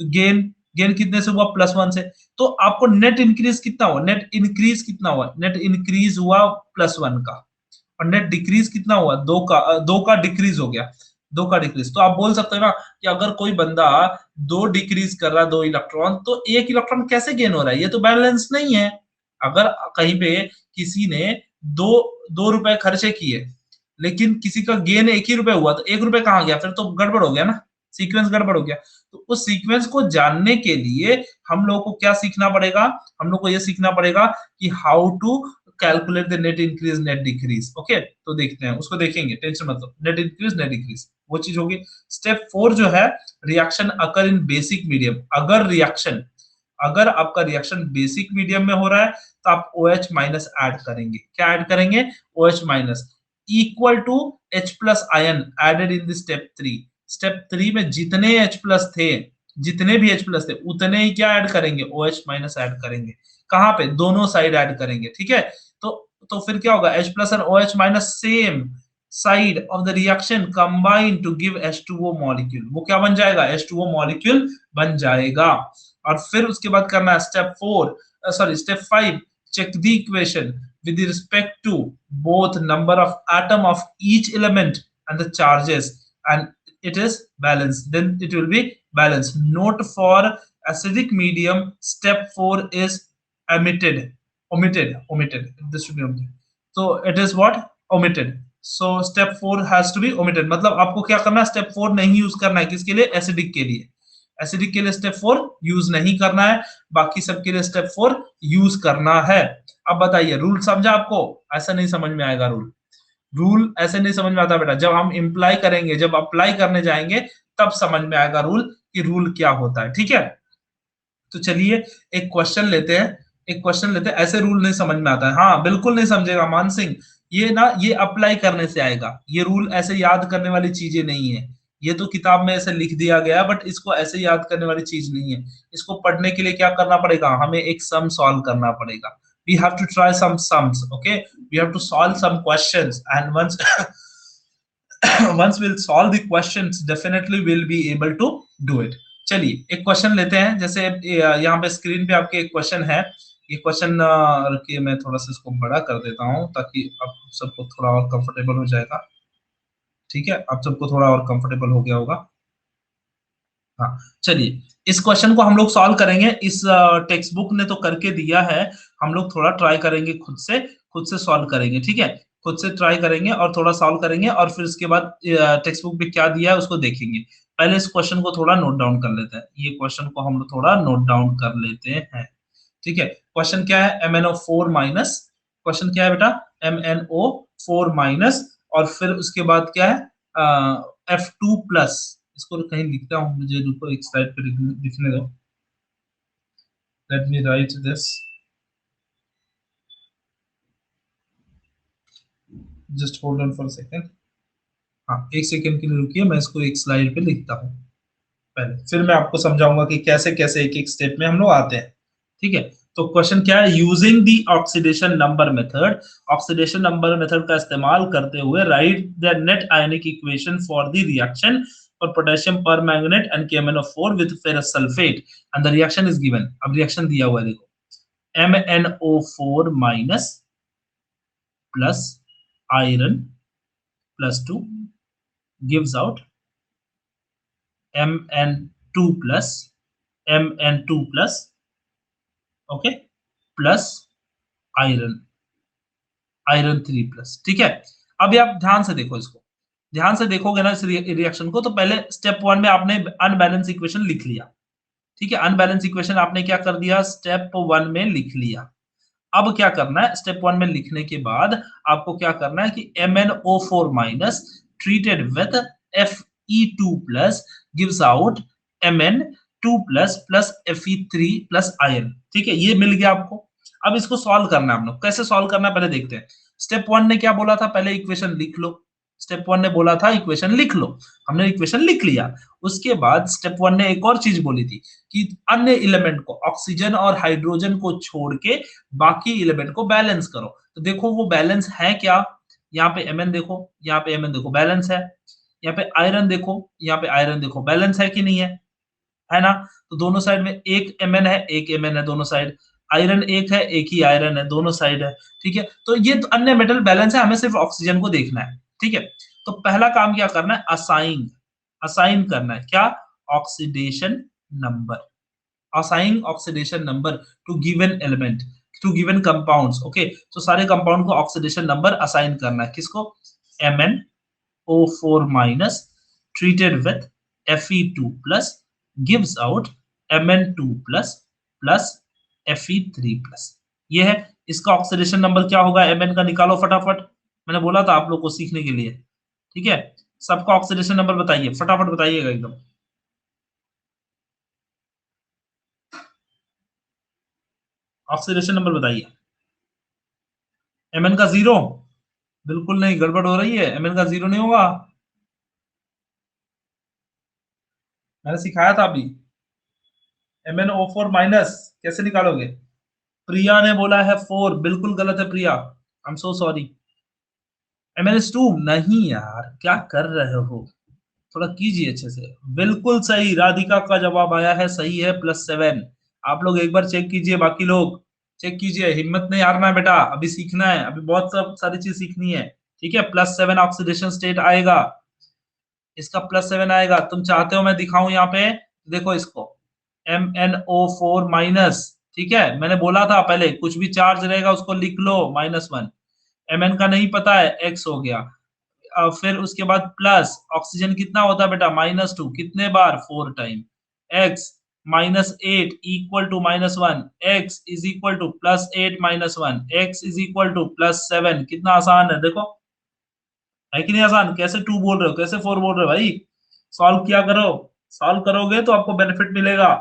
तो गेन, गेन कितने से हुआ? +1 से। तो आपको नेट इंक्रीज कितना हुआ? नेट इंक्रीज कितना हुआ? नेट इंक्रीज हुआ +1 का, और नेट डिक्रीज कितना हुआ? 2 का, 2 का डिक्रीज हो गया, 2 का डिक्रीज। तो आप बोल सकते हो ना कि अगर कोई बंदा 2 डिक्रीज कर रहा है 2 इलेक्ट्रॉन, तो 1 इलेक्ट्रॉन कैसे गेन हो रहा है? ये तो बैलेंस नहीं है। अगर कहीं पे किसी ने 2 2 रुपए खर्चे किए, लेकिन किसी का गेन 1 ही रुपए हुआ, तो 1 रुपए कहाँ गया? फिर तो गड़बड़ हो गया ना, सीक्वेंस गड़बड़ हो गया। तो उस सीक्वेंस को जानने के लिए हम लोगों को क्या सीखना पड़ेगा? हम लोग को ये सीखना पड़ेगा कि how to calculate the net increase net decrease, okay? तो देखते हैं, उसको देखेंगे, टेंशन मत लो। नेट इंक्रीज नेट डिक्रीज वो चीज होगी। स्टेप 4 जो है, reaction occur in basic medium. अगर रिएक्शन, अगर आपका रिएक्शन बेसिक मीडियम में हो रहा है तो आप OH माइनस ऐड करेंगे। क्या ऐड करेंगे? OH minus equal to H plus ion added in the step 3। Step 3 में जितने H प्लस थे, जितने भी H प्लस थे उतने ही क्या ऐड करेंगे? OH माइनस ऐड करेंगे। कहाँ पे? दोनों साइड ऐड करेंगे, ठीक है? तो तो फिर क्या होगा? H प्लस और OH minus same side of the reaction combine to give H2O molecule. वो क्या बन जाएगा? H2O मॉलिक्यूल बन जाएगा। और फिर उसके बाद करना है step 4, sorry step 5, check the equation with respect to both number of atom of each element and the charges, and it is balanced, then it will be balanced. Note for acidic medium, step 4 is omitted, this should be omitted, so it is what? Omitted. So step 4 has to be omitted, मतलब आपको क्या करना है? Step 4 नहीं use करना है। किसके लिए? एसिडिक के लिए। एसिडिक के लिए स्टेप 4 यूज नहीं करना है, बाकी सबके लिए स्टेप 4 यूज करना है। अब बताइए, रूल समझा आपको? ऐसा नहीं समझ में आएगा रूल, रूल ऐसे नहीं समझ में आता बेटा। जब हम इम्प्लाई करेंगे, जब अप्लाई करने जाएंगे, तब समझ में आएगा रूल कि रूल क्या होता है, ठीक है? तो चलिए एक क्वेश्चन लेते हैं, एक क्वेश्चन लेते हैं। ऐसे रूल नहीं समझ में आता है, हाँ बिल्कुल नहीं समझेगा मान सिंह। ये ना, ये अप्लाई करने से आएगा, ये रूल ऐसे याद करने वाली चीजें नहीं है। ये तो किताब में ऐसे लिख दिया गया, बट इसको ऐसे याद करने वाली चीज नहीं है। इसको पढ़ने के लिए क्या करना पड़ेगा? हमें एक सम सॉल्व करना पड़ेगा। We have to try some sums, okay? We have to solve some questions, and once once we'll solve the questions, definitely we'll be able to do it. चलिए एक क्वेश्चन लेते हैं। जैसे यहाँ पे स्क्रीन पे आपके एक क्वेश्चन है। ये क्वेश्चन रखिए, मैं थोड़ा सा इसको बड़ा कर देता हूँ ताकि आप सबको थोड़ा और कंफर्टेबल हो जाएगा, ठीक है? आप सबको थोड़ा और कंफर्टेबल हो गया होगा। हाँ, चलिए इस क्वेश्चन को हम लोग सॉल्व करेंगे। इस टेक्स्ट बुक ने तो करके दिया है, हम लोग थोड़ा ट्राई करेंगे खुद से सॉल्व करेंगे, ठीक है? खुद से ट्राई करेंगे और थोड़ा सॉल्व करेंगे और फिर उसके बाद टेक्स्ट बुक में क्या दिया है उसको देखेंगे। पहले इस क्वेश्चन को थोड़ा नोट डाउन कर लेते हैं। ये क्वेश्चन को हम लोग थोड़ा नोट डाउन कर लेते हैं, ठीक है? क्वेश्चन क्या है? MnO4 माइनस, क्वेश्चन क्या है बेटा? MnO4 माइनस और फिर उसके बाद क्या है? F2 plus. इसको कहीं लिखता हूँ, मुझे रुको एक स्लाइड पे लिखने दो। Let me right this, just hold on for second. हाँ, एक सेकेंड के लिए रुकिए, मैं इसको एक स्लाइड पे लिखता हूँ पहले, फिर मैं आपको समझाऊंगा कि कैसे कैसे एक एक स्टेप में हम लोग आते हैं, ठीक है? तो क्वेश्चन क्या है? Using the oxidation number method, oxidation number method का इस्तेमाल करते हुए right the net ionic equation for the reaction for potassium permanganate and KMnO4 with ferrous sulphate and the reaction is given. अब रिएक्शन दिया हुआ है, देखो MnO4 minus plus iron plus 2 gives out Mn2 plus Mn2 plus, okay, plus iron iron 3 plus, ठीक है? अभी आप ध्यान से देखो इसको, ध्यान से देखोगे ना इस रिएक्शन को, तो पहले स्टेप 1 में आपने अनबैलेंस इक्वेशन लिख लिया, ठीक है? अनबैलेंस इक्वेशन आपने क्या कर दिया? स्टेप 1 में लिख लिया। अब क्या करना है? स्टेप 1 में लिखने के बाद आपको क्या करना है कि MnO4 minus treated with Fe2 plus gives out Mn2 plus plus Fe3 plus iron, ठीक है? ये मिल गया आपको। अब इसको सॉल्व करना है हम लोग। कैसे सॉल्व करना है पहले देखते हैं। स्टेप 1 ने क्या बोला था? पहले इक्वेशन लिख लो। स्टेप 1 ने बोला था इक्वेशन लिख लो, हमने इक्वेशन लिख लिया। उसके बाद स्टेप 1 ने एक और चीज बोली थी कि अन्य एलिमेंट को, ऑक्सीजन और हाइड्रोजन को छोड़ के बाकी एलिमेंट को बैलेंस करो। तो देखो वो बैलेंस है क्या? यहाँ पे Mn देखो, यहाँ पे Mn देखो, बैलेंस है। यहाँ पे आयरन देखो, यहाँ पे आयरन देखो, बैलेंस है कि नहीं है ना? तो दोनों साइड में एक Mn है, एक Mn है दोनों साइड। आयरन एक है, एक ही आयरन है, दोनों साइड है, ठीक है? तो ये तो अन्य मेटल बैलेंस है, हमें सिर्फ ऑक्सीजन को देखना है, ठीक है? तो पहला काम क्या करना है? असाइन, असाइन करना है क्या? Oxidation number, assign oxidation number to given element, to given compounds, okay? तो सारे कंपाउंड को ऑक्सीडेशन नंबर असाइन करना है। किसको? MnO4 minus treated with Fe2 plus gives out Mn2 plus plus Fe3 plus। ये है इसका ऑक्सीडेशन नंबर। क्या होगा? Mn का निकालो फटाफट, मैंने बोला था आप लोग को सीखने के लिए, ठीक है? सबका ऑक्सीडेशन नंबर बताइए, फटाफट बताइएगा एकदम। ऑक्सीडेशन नंबर बताइए। Mn का 0? बिल्कुल नहीं, गड़बड़ हो रही है। Mn का 0 नहीं होगा, मैंने सिखाया था अभी। MnO4 माइनस कैसे निकालोगे? प्रिया ने बोला है 4, बिल्कुल गलत है प्रिया, I am so sorry. MnS2 नहीं यार, क्या कर रहे हो? थोड़ा कीजिए अच्छे से। बिल्कुल सही, राधिका का जवाब आया है, सही है, +7। आप लोग एक बार चेक कीजिए, बाकी लोग चेक कीजिए, हिम्मत नहीं हारना है बेटा, अभी सीखना है, अभी बहुत सब सारी चीज सीखनी है, ठीक है? +7 ऑक्सीडेशन स्टेट आएगा, इसका +7 आएगा। तुम चाहते हो मैं दिखाऊं यहाँ पे? देखो इसको, MnO4 माइनस, ठीक है? मैंने बोला था पहले कुछ भी चार्ज रहेगा उसको लिख लो -1। Mn का नहीं पता है, x हो गया। फिर उसके बाद प्लस ऑक्सीजन कितना होता है बेटा? -2, कितने बार? 4 time. x -8 equal to -1, x is equal to +8 -1, x is equal to +7। कितना आसान है देखो, है कि नहीं आसान? कैसे 2 बोल रहे हो, कैसे 4 बोल रहे हो भाई? सॉल्व किया करो, सॉल्व करोगे तो आपको बेनिफिट मिलेगा,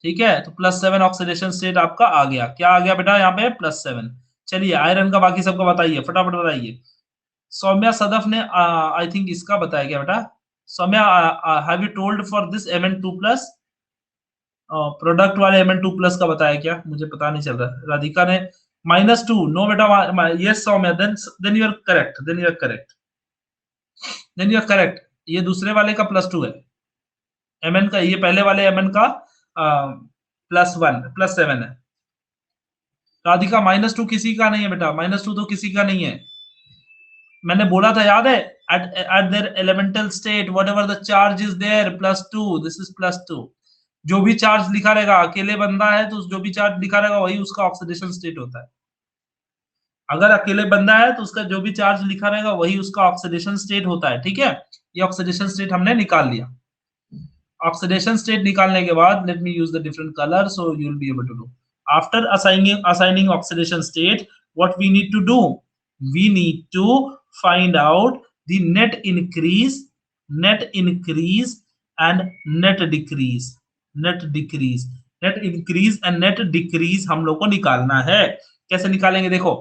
ठीक है? तो +7 ऑक्सीडेशन स्टेट आपका आ गया। क्या आ गया बेटा यहाँ पे? +7। चलिए आयरन का बाकी सबका बताइए, फटाफट बताइए। सौम्या सदफ ने आई थिंक इसका बताया गया बेटा। Saumya, have you told for this Mn2 plus, product वाले Mn2 प्लस का बताया क्या? मुझे पता नहीं चल रहा। राधिका ने -2, नो बेटा, yes Saumya, then you are correct, then you are correct, then you are correct. ये दूसरे वाले का +2 है, Mn का, ये पहले वाले Mn का +1 +7 है। राधिका -2 किसी का नहीं है बेटा, -2 तो किसी का नहीं है, मैंने बोला था याद है? at their elemental state whatever the charge is there +2, this is +2. जो भी चार्ज लिखा रहेगा, अकेले बंदा है तो जो भी चार्ज लिखा रहेगा वही उसका ऑक्सीडेशन स्टेट होता है। अगर अकेले बंदा है तो उसका जो भी चार्ज लिखा रहेगा वही उसका ऑक्सीडेशन स्टेट होता है। ठीक है, ये ऑक्सीडेशन स्टेट हमने निकाल लिया। ऑक्सीडेशन स्टेट निकालने के बाद let me use the different colour so you will be able to do. After assigning oxidation state, what we need to do, we need to find out the net increase and net decrease, net decrease, net increase and net decrease हम लोग को निकालना है। कैसे निकालेंगे देखो,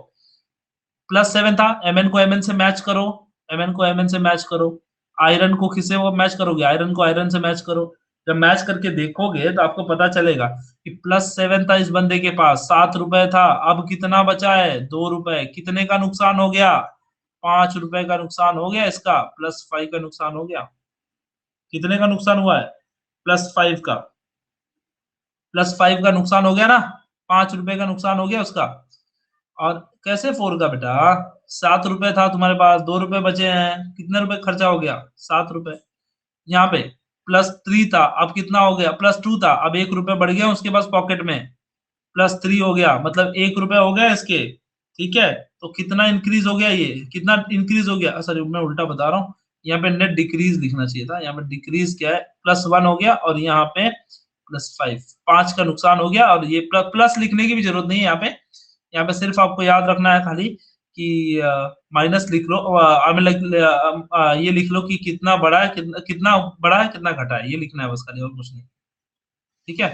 +7 था, Mn को Mn से मैच करो, Mn को Mn से मैच करो, आयरन को किससे वो मैच करोगे, आयरन को आयरन से मैच करो। जब मैच करके देखोगे तो आपको पता चलेगा कि +7 था इस बंदे के पास, 7 रुपए था, अब कितना बचा है, 2 रुपए। कितने का नुकसान हो गया, 5 रुपए का नुकसान हो गया इसका, +5 का नुकसान हो गया। कितने का नुकसान हुआ है, +5 का, +5 का नुकसान हो गया ना, 5 रुपए का नुकसान हो गया उसका। और कैसे 4 का बेटा, 7 रुपए था तुम्हारे पास, 2 रुपए बचे हैं, कितने रुपए खर्चा हो गया, 7 रुपए। यहाँ पे +3 था, अब कितना हो गया, +2 था, अब 1 रुपए बढ़ गया उसके पास पॉकेट में, +3 हो गया, मतलब 1 रुपए हो गया इसके। ठीक है, तो कितना इंक्रीज हो गया, ये कितना इंक्रीज हो गया, सॉरी मैं उल्टा बता रहा हूँ, यहाँ पे नेट डिक्रीज लिखना चाहिए था, यहाँ पे डिक्रीज क्या है, +1 हो गया और यहाँ पे +5, 5 का नुकसान हो गया। और ये प्लस लिखने की भी जरूरत नहीं है यहाँ पे सिर्फ आपको याद रखना है खाली कि माइनस लिख लो, ये लिख लो कि कितना बड़ा है, कितना बड़ा है, कितना घटा है, ये लिखना है बस खाली, और कुछ नहीं। ठीक है,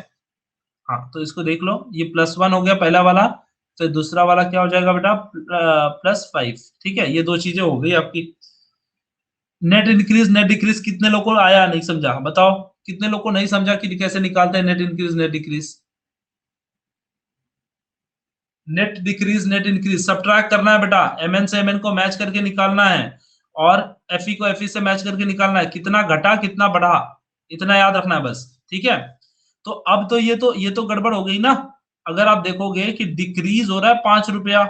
हाँ तो इसको देख लो, ये +1 हो गया पहला वाला, तो दूसरा वाला क्या हो जाएगा बेटा, +5। ठीक है, ये दो चीजें हो गई आपकी। नेट इंक्रीज नेट डिक्रीज कितने लोगों को आया नहीं समझा, बताओ कितने लोगों को नहीं समझा कि कैसे निकालते हैं net increase net decrease. Net decrease net increase subtract करना है बेटा, Mn से Mn को मैच करके निकालना है और Fe को Fe से मैच करके निकालना है, कितना घटा कितना बढ़ा, इतना याद रखना है बस। ठीक है, तो अब तो ये तो गड़बड़ हो गई ना। अगर आप देखोगे कि डिक्रीज हो रहा है 5 रुपया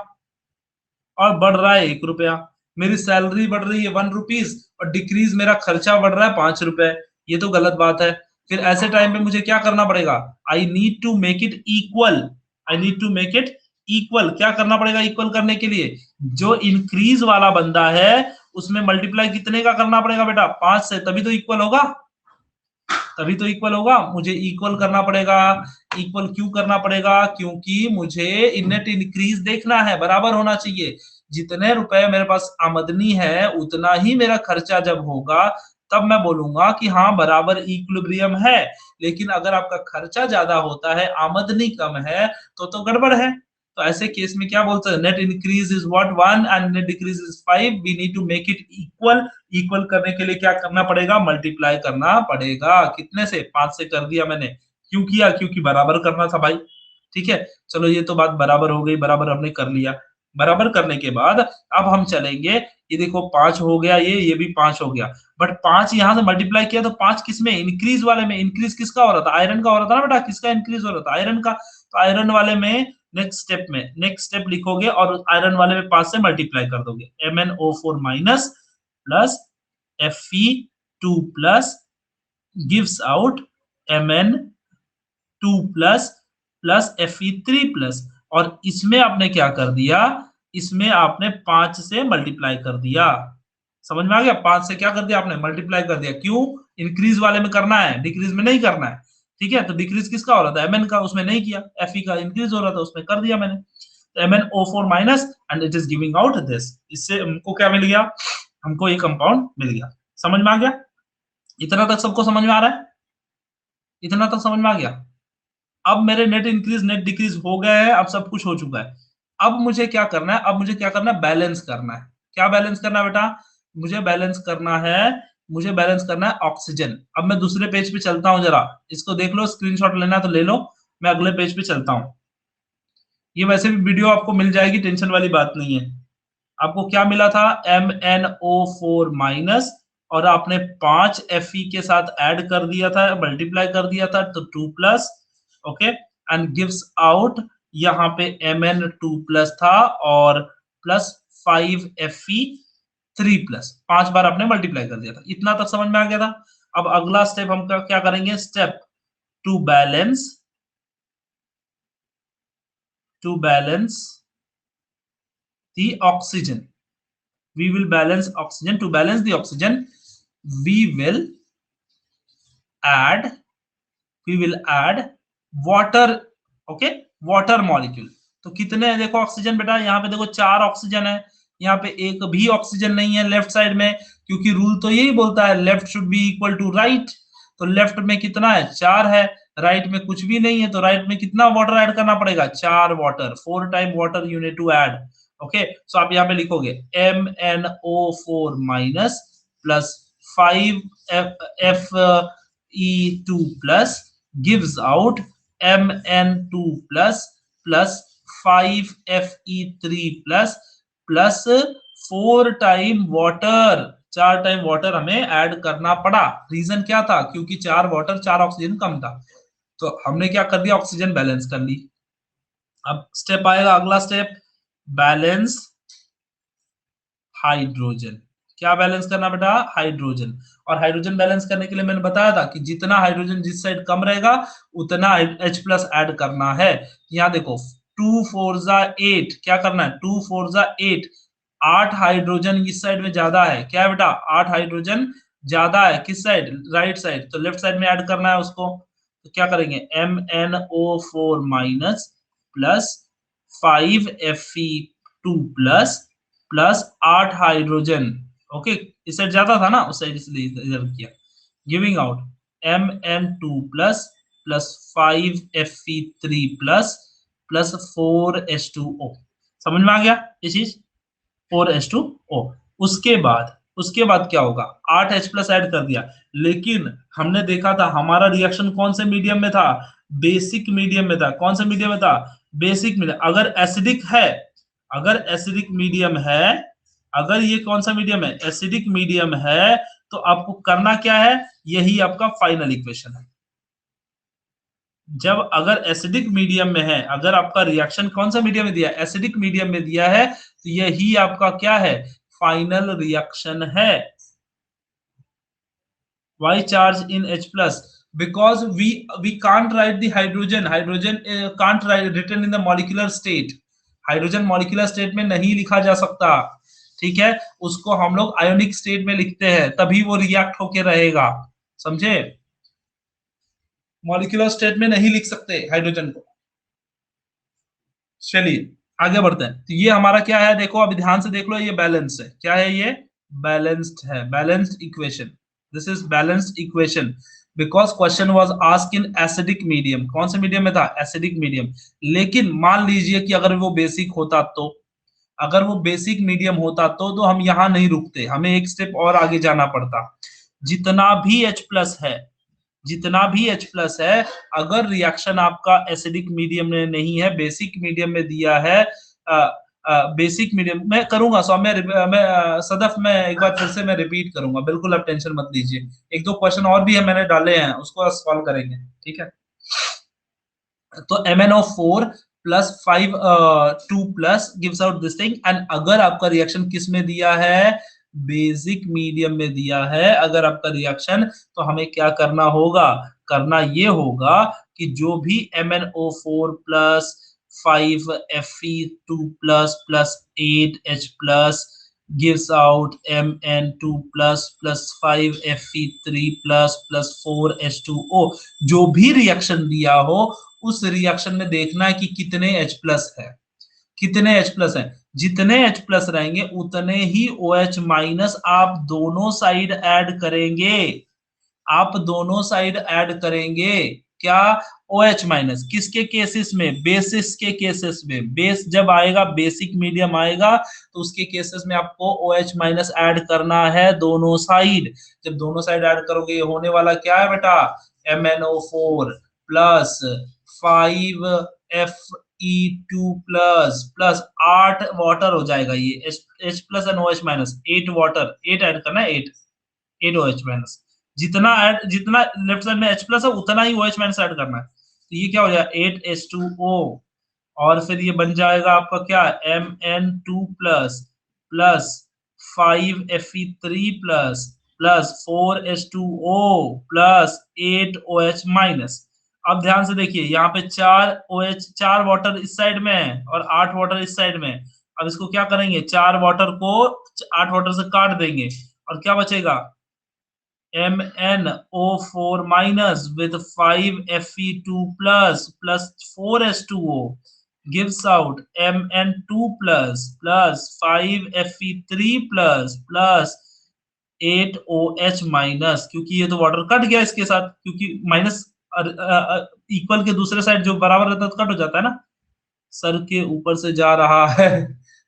और बढ़ रहा है 1 रुपया, मेरी सैलरी बढ़ रही है 1 रुपीज और डिक्रीज मेरा खर्चा बढ़ रहा है 5 रुपए, ये तो गलत बात है। फिर ऐसे टाइम पे मुझे क्या करना पड़ेगा, I need to make it equal, I need to make it equal. क्या करना पड़ेगा इक्वल करने के लिए, जो इंक्रीज वाला बंदा है उसमें मल्टीप्लाई कितने का करना पड़ेगा बेटा, 5 से, तभी तो इक्वल होगा, तभी तो इक्वल होगा। मुझे इक्वल करना पड़ेगा। इक्वल क्यों करना पड़ेगा, क्योंकि मुझे नेट इंक्रीज देखना है, बराबर होना चाहिए। जितने रुपए मेरे पास आमदनी है उतना ही मेरा खर्चा जब होगा तब मैं बोलूंगा कि हाँ बराबर इक्विलिब्रियम है। लेकिन अगर आपका खर्चा ज्यादा होता है आमदनी कम है तो गड़बड़ है। तो ऐसे केस में क्या बोलते हैं, net increase is what 1 and net decrease is 5, we need to make it equal. Equal करने के लिए क्या करना पड़ेगा, मल्टीप्लाई करना पड़ेगा, कितने से, 5 से कर दिया मैंने। क्यों किया, क्योंकि बराबर करना था भाई। ठीक है, चलो ये तो बात बराबर हो गई, बराबर हमने कर लिया। बराबर करने के बाद अब हम चलेंगे, ये देखो 5 हो गया, ये भी 5 हो गया, बट 5 यहां से मल्टीप्लाई किया तो 5 किस में, इंक्रीज वाले में। इंक्रीज किसका हो रहा था, आयरन का हो रहा था ना बेटा, किसका इंक्रीज हो रहा था, आयरन का। तो आयरन वाले में नेक्स्ट स्टेप लिखोगे और आयरन वाले में 5 से मल्टीप्लाई कर दोगे, MnO4 minus plus Fe2 plus gives out Mn2 plus plus Fe3 plus. और इसमें आपने क्या कर दिया, इसमें आपने 5 से मल्टीप्लाई कर दिया। समझ में आ गया, 5 से क्या कर दिया आपने, मल्टीप्लाई कर दिया। क्यों, इंक्रीज वाले में करना है, डिक्रीज में नहीं करना है। ठीक है, तो डिक्रीज किसका हो रहा था, Mn का, उसमें नहीं किया। Fe का इंक्रीज हो रहा था, उसमें कर दिया मैंने। तो MnO4 minus and it is giving out this. इससे हमको क्या मिल गया, हमको ये कंपाउंड मिल गया। समझ में आ गया, इतना तक सबको समझ में आ रहा है, इतना तक समझ में आ गया। अब मेरे नेट इंक्रीज नेट डिक्रीज हो गए हैं, अब सब कुछ हो चुका है। अब मुझे क्या करना है, अब मुझे क्या करना है, बैलेंस करना है। क्या बैलेंस करना है बेटा, मुझे बैलेंस करना है, मुझे बैलेंस करना है ऑक्सीजन। अब मैं दूसरे पेज पे चलता हूं, जरा इसको देख लो, स्क्रीनशॉट लेना है तो ले लो, मैं अगले पेज पे चलता हूं। ये वैसे भी वीडियो आपको मिल जाएगी, टेंशन वाली बात नहीं है। आपको क्या मिला था, MnO4 माइनस और आपने 5 Fe के साथ ऐड कर दिया था, मल्टीप्लाई कर दिया था, तो 2 plus, okay, and gives out, यहाँ पे Mn2 प्लस था और प्लस 5 Fe 3+, 5 बार आपने मल्टीप्लाई कर दिया था, इतना तक समझ में आ गया था। अब अगला स्टेप हम क्या करेंगे, step two balance the oxygen. We will balance oxygen. To balance the oxygen, we will add water. Okay, water molecule. तो कितने हैं देखो ऑक्सीजन बेटा, यहाँ पे देखो 4 ऑक्सीजन है, यहाँ पे एक भी ऑक्सीजन नहीं है लेफ्ट साइड में, क्योंकि रूल तो यही बोलता है left should be equal to right. तो लेफ्ट में कितना है, 4 है, राइट में कुछ भी नहीं है, तो राइट में कितना वाटर ऐड करना पड़ेगा, 4 water, 4 time water you need to add. Okay, so आप यहाँ पे लिखोगे MnO4 minus plus 5Fe2 plus gives out Mn2 plus 5Fe3 plus 4 time water, 4 time water हमें ऐड करना पड़ा। रीजन क्या था, क्योंकि 4 वाटर 4 ऑक्सीजन कम था, तो हमने क्या कर दिया, ऑक्सीजन बैलेंस कर ली। अब स्टेप आएगा, अगला स्टेप बैलेंस हाइड्रोजन। क्या बैलेंस करना बेटा, हाइड्रोजन। और हाइड्रोजन बैलेंस करने के लिए मैंने बताया था कि जितना हाइड्रोजन जिस साइड कम रहेगा उतना H+ ऐड करना है। यहाँ देखो 2 4 जा 8, क्या करना है, 2 4 जा 8, 8 हाइड्रोजन इस साइड में ज्यादा है, क्या है बेटा, 8 हाइड्रोजन ज्यादा है, किस साइड, राइट साइड, तो लेफ्ट साइड में ऐड करना है उसको। तो क्या करेंगे, MnO4 minus plus 5Fe2 plus 8 hydrogen. Okay, इस साइड ज्यादा था ना, उस साइड इसलिए इधर किया, giving out Mn2 plus 5Fe3 plus 4H2O। समझ में आ गया ये चीज, 4H2O। उसके बाद क्या होगा, 8H+ ऐड कर दिया, लेकिन हमने देखा था हमारा रिएक्शन कौन से मीडियम में था, बेसिक मीडियम में था। कौन से मीडियम में था, बेसिक मीडियम। अगर ये कौन सा मीडियम है, एसिडिक मीडियम है, तो आपको करना क्या है, यही आपका फाइनल इक्वेशन है। जब अगर एसिडिक मीडियम में है, अगर आपका रिएक्शन कौन सा मीडियम में दिया, एसिडिक मीडियम में दिया है, तो यही आपका क्या है, फाइनल रिएक्शन है। Why charge in H+? Because we can't write the hydrogen can't write written in the molecular state। Hydrogen molecular state में नहीं लिखा जा सकता, ठीक है, उसको हम लोग आयोनिक स्टेट में लिखते हैं, तभी वो रिएक्ट होके रहेगा, समझे। मॉलिक्यूलर स्टेट में नहीं लिख सकते हाइड्रोजन को। चलिए आगे बढ़ते हैं। तो ये हमारा क्या है, देखो अभी ध्यान से देख लो, ये बैलेंस है, क्या है ये, बैलेंस्ड है, balanced equation. This is balanced equation because question was asked in acidic medium. कौन से मीडियम में था, एसिडिक मीडियम। लेकिन मान लीजिए कि अगर वो बेसिक होता, तो अगर वो बेसिक मीडियम होता तो हम यहां नहीं रुकते, हमें एक स्टेप और आगे जाना पड़ता। जितना भी H+ है, अगर रिएक्शन आपका एसिडिक मीडियम में नहीं है, बेसिक मीडियम में दिया है, बेसिक मीडियम में करूंगा, सो मैं सदफ में एक बार फिर से मैं रिपीट करूंगा, बिल्कुल आप टेंशन मत लीजिए। एक दो क्वेश्चन और भी है मैंने डाले हैं, उसको सॉल्व करेंगे, ठीक है। तो MnO4 plus 2 plus gives out this thing. And अगर आपका रिएक्शन किस में दिया है, बेसिक मीडियम में दिया है अगर आपका रिएक्शन, तो हमें क्या करना होगा, करना ये होगा कि जो भी MnO4 plus 5Fe2 plus 8H+ gives out Mn2 plus 5Fe3 plus 4H2O। जो भी रिएक्शन दिया हो, उस रिएक्शन में देखना है कि कितने H+ है, कितने H+ है। जितने H+ रहेंगे उतने ही OH- आप दोनों साइड ऐड करेंगे, आप दोनों साइड ऐड करेंगे। क्या, OH- किसके केसेस में, बेसिस के केसेस में। बेस जब आएगा, बेसिक मीडियम आएगा, तो उसके केसेस में आपको OH- ऐड करना है दोनों साइड। जब दोनों साइड ऐड करोगे, होने वाला क्या है बेटा, MnO4 plus 5Fe2 plus 8 water हो जाएगा, ये H+ and OH-, 8 water, 8 add करना है, 8 OH-। जितना लेफ्ट साइड में H+ है उतना ही OH- ऐड करना है, तो ये क्या हो जाएगा, 8H2O। और फिर ये बन जाएगा आपका क्या, Mn2 plus 5Fe3 plus plus 4H2O plus 8OH minus. अब ध्यान से देखिए, यहाँ पे 4OH, 4 वाटर इस साइड में है और 8 वाटर इस साइड में है। अब इसको क्या करेंगे, 4 वाटर को 8 वाटर से काट देंगे और क्या बचेगा, MnO4 minus with 5Fe2 plus plus 4H2O gives out Mn2 plus 5Fe3 plus 8OH minus, क्योंकि ये तो वाटर कट गया इसके साथ, क्योंकि माइनस इक्वल के दूसरे साइड जो बराबर रहता है तो कट हो जाता है ना। सर के ऊपर से जा रहा है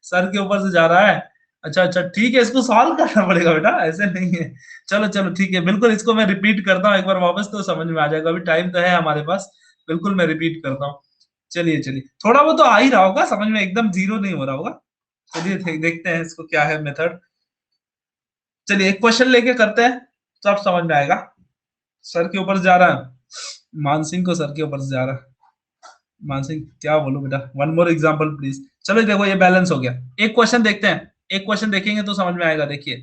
सर के ऊपर से जा रहा है। अच्छा अच्छा ठीक है, इसको सॉल्व करना पड़ेगा बेटा, ऐसे नहीं है। चलो चलो ठीक है, बिल्कुल इसको मैं रिपीट करता हूँ एक बार वापस, तो समझ में आ जाएगा। अभी टाइम तो है हमारे पास, बिल्कुल मैं रिपीट करता हूँ। चलिए चलिए, थोड़ा बहुत तो आ ही रहा होगा समझ में, एकदम जीरो नहीं हो रहा होगा। चलिए देखते हैं इसको क्या है मेथड। चलिए एक क्वेश्चन लेके करते हैं, सब समझ में आएगा। सर के ऊपर से जा रहा है, मानसिंह को सर के ऊपर से जा रहा है। मानसिंह क्या बोलूं बेटा, वन मोर एग्जांपल प्लीज। चलो देखो ये बैलेंस हो गया। एक क्वेश्चन देखते हैं, एक क्वेश्चन देखेंगे तो समझ में आएगा। देखिए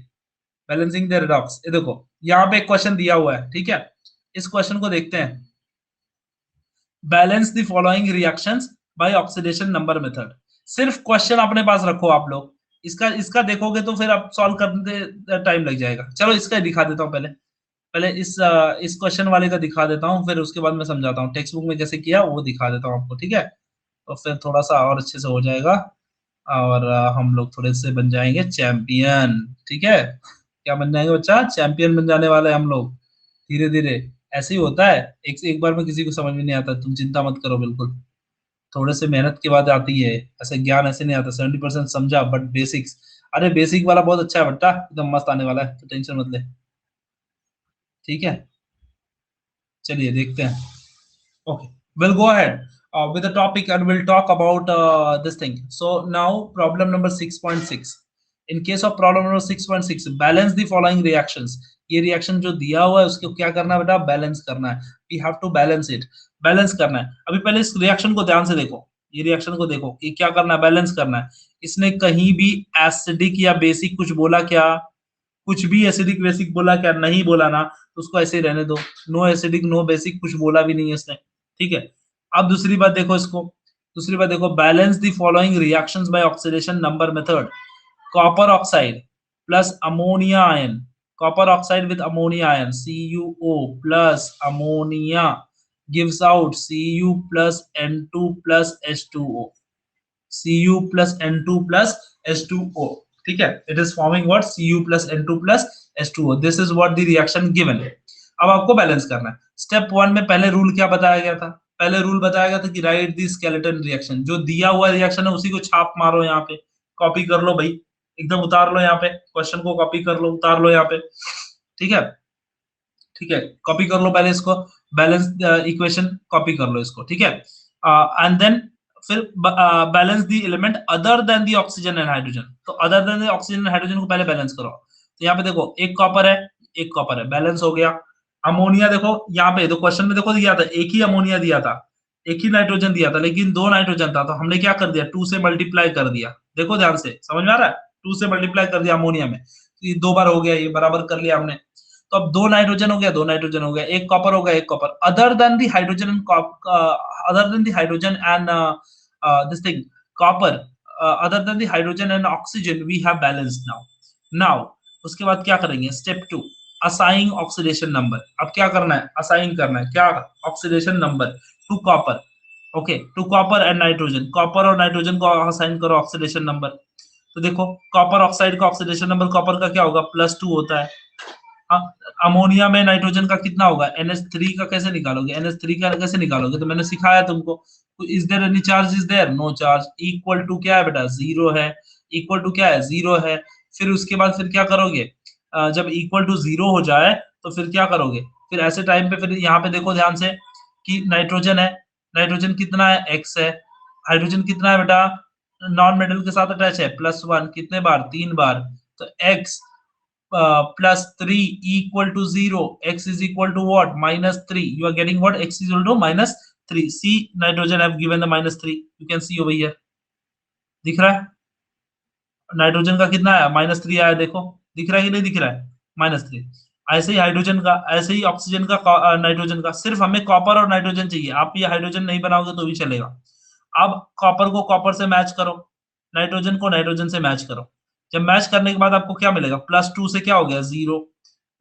बैलेंसिंग द रिडॉक्स, ये देखो यहाँ पे एक क्वेश्चन दिया हुआ है, ठीक है। इस क्वेश्चन को देखते हैं, balance the following reactions by oxidation number method. सिर्फ क्वेश्चन अपने पास रखो आप लोग, इसका इसका देखोगे तो फिर आप सॉल्व करने टाइम लग जाएगा। चलो इसका दिखा देता हूँ पहले, पहले इस क्वेश्चन वाले का दिखा देता हूँ, फिर उसके बाद मैं समझाता हूँ टेक्स्ट बुक में जैसे किया वो दिखा देता हूँ आपको, ठीक है। तो फिर थोड़ा सा और अच्छे से हो जाएगा और हम लोग थोड़े से बन जाएंगे चैंपियन, ठीक है। क्या बन जाएंगे बच्चा, चैंपियन बन जाने वाले हम लोग धीरे धीरे। ऐसे ही होता है, एक बार में किसी को समझ में नहीं आता, तुम चिंता मत करो बिल्कुल। थोड़े से मेहनत के बाद आती है, ऐसे ज्ञान ऐसे नहीं आता। 70% समझा बट बेसिक्स, अरे बेसिक वाला बहुत अच्छा है बेटा, एकदम मस्त आने वाला है, तो टेंशन मत ले, ठीक है। चलिए देखते हैं। Okay, we'll go ahead with the topic and we'll talk about this thing. So now problem number 6.6. In case of problem number 6.6, balance the following reactions. ये रिएक्शन जो दिया हुआ है उसको क्या करना है बेटा, बैलेंस करना है। We have to balance it, balance करना है। अभी पहले इस रिएक्शन को ध्यान से देखो, ये रिएक्शन को देखो कि क्या करना है, बैलेंस करना है। इसने कहीं भी एसिडिक या बेसिक कुछ बोला क्या, कुछ भी एसिडिक बेसिक बोला क्या, नहीं बोला ना, तो उसको ऐसे ही रहने दो। नो एसिडिक नो बेसिक कुछ बोला भी नहीं है इसने, ठीक है। अब दूसरी बात देखो इसको, दूसरी बात देखो, balance the following reactions by oxidation number method. Copper oxide plus ammonia ion, copper oxide with ammonia ion CuO plus ammonia gives out Cu plus N2 plus H2O, Cu plus N2 plus H2O, ठीक है। It is forming what, Cu plus N2 plus H2O. This is what the reaction given. अब आपको balance करना है। Step 1 में पहले rule क्या बताया गया था, पहले रूल बताया गया था कि राइट दी स्केलेटन रिएक्शन, जो दिया हुआ रिएक्शन है उसी को छाप मारो यहाँ पे, कॉपी कर लो भाई, एकदम उतार लो यहाँ पे, क्वेश्चन को कॉपी कर लो, उतार लो यहाँ पे, ठीक है। ठीक है, कॉपी कर लो पहले इसको, बैलेंस इक्वेशन कॉपी कर लो इसको, ठीक है। एंड देन फिर balance the element other than the oxygen and hydrogen. तो other than the oxygen and hydrogen को पहले बैलेंस करो। तो यहाँ पे देखो एक कॉपर है, एक कॉपर है, बैलेंस हो गया। अमोनिया देखो यहाँ पे, तो क्वेश्चन में देखो दिया था एक ही अमोनिया दिया था, एक ही नाइट्रोजन दिया था, लेकिन दो नाइट्रोजन था, तो हमने क्या कर दिया, 2 से मल्टीप्लाई कर दिया। देखो ध्यान से, समझ में आ रहा है, 2 से मल्टीप्लाई कर दिया अमोनिया में, तो ये 2 बार हो गया, ये बराबर कर लिया हमने। तो अब 2 नाइट्रोजन हो गया, 2 नाइट्रोजन हो गया, एक कॉपर हो गया, एक copper. Other than the hydrogen and other than the hydrogen and this thing copper, other than the hydrogen and oxygen we have balanced now. Now उसके बाद क्या करेंगे, स्टेप 2, असाइन ऑक्सीडेशन नंबर। अब क्या करना है, असाइन करना है क्या, oxidation number to copper. Okay, to copper and nitrogen, copper और नाइट्रोजन को असाइन करो ऑक्सीडेशन नंबर। तो देखो कॉपर ऑक्साइड का ऑक्सीडेशन नंबर कॉपर का क्या होगा, +2 होता है। अमोनिया में नाइट्रोजन का कितना होगा, NH3 का कैसे निकालोगे, NH3 का कैसे निकालोगे, तो मैंने सिखाया तुमको। Is there any charge, is there no charge, equal to क्या है बेटा, 0 है, इक्वल टू क्या है, 0 है। फिर उसके बाद फिर क्या करोगे, जब इक्वल टू 0 हो जाए तो फिर क्या करोगे, फिर ऐसे टाइम पे फिर यहाँ पे देखो ध्यान से कि नाइट्रोजन है, नाइट्रोजन कितना है, x है। हाइड्रोजन कितना है बेटा, नॉन मेटल के साथ अटैच है, +1, कितने बार, 3 बार। तो x +3 equal to 0, x is equal to what, -3, you are getting what, x is equal to -3, see nitrogen have given the -3, you can see over here, दिख रहा है। नाइट्रोजन का कितना आया, -3 आया, देखो दिख रहा है कि नहीं दिख रहा है, -3। ऐसे ही हाइड्रोजन का, ऐसे ही ऑक्सीजन का, नाइट्रोजन का, सिर्फ हमें कॉपर और नाइट्रोजन चाहिए। आप ये हाइड्रोजन नहीं बनाओगे तो भी चलेगा। अब कॉपर को कॉपर से मैच करो, नाइट्रोजन को नाइट्रोजन से मैच करो। जब मैच करने के बाद आपको क्या मिलेगा, +2 से क्या हो गया 0,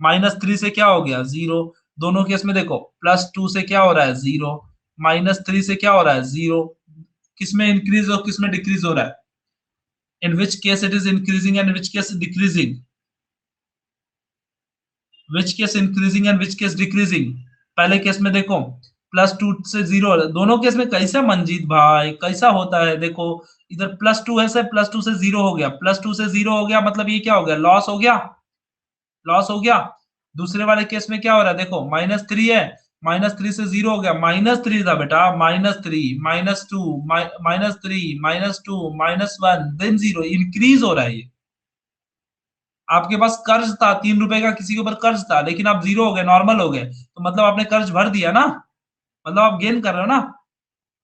-3 से क्या हो गया 0। दोनों केस में देखो, +2 से क्या हो रहा है 0, -3 से क्या हो रहा है 0। किसमें इंक्रीज और किसमें डिक्रीज हो रहा है, in which case it is increasing and which case decreasing, which case increasing and which case decreasing। पहले केस में देखो +2 से 0, दोनों केस में कैसा मंजीत भाई कैसा होता है, देखो इधर +2 है से +2 से 0 हो गया, +2 से 0 हो गया, मतलब ये क्या हो गया, लॉस हो गया, लॉस हो गया। दूसरे वाले केस में क्या हो रहा है, देखो -3 है, -3 से 0 हो गया, -3 था बेटा, -3 -2 -3 -2 -1 देन 0, इंक्रीज हो रहा है ये। आपके पास कर्ज था 3 रुपए का, किसी के ऊपर कर्ज था, लेकिन आप 0 हो गए, नॉर्मल हो गए, तो मतलब आपने कर्ज भर दिया ना, मतलब आप गेन कर रहे हो ना।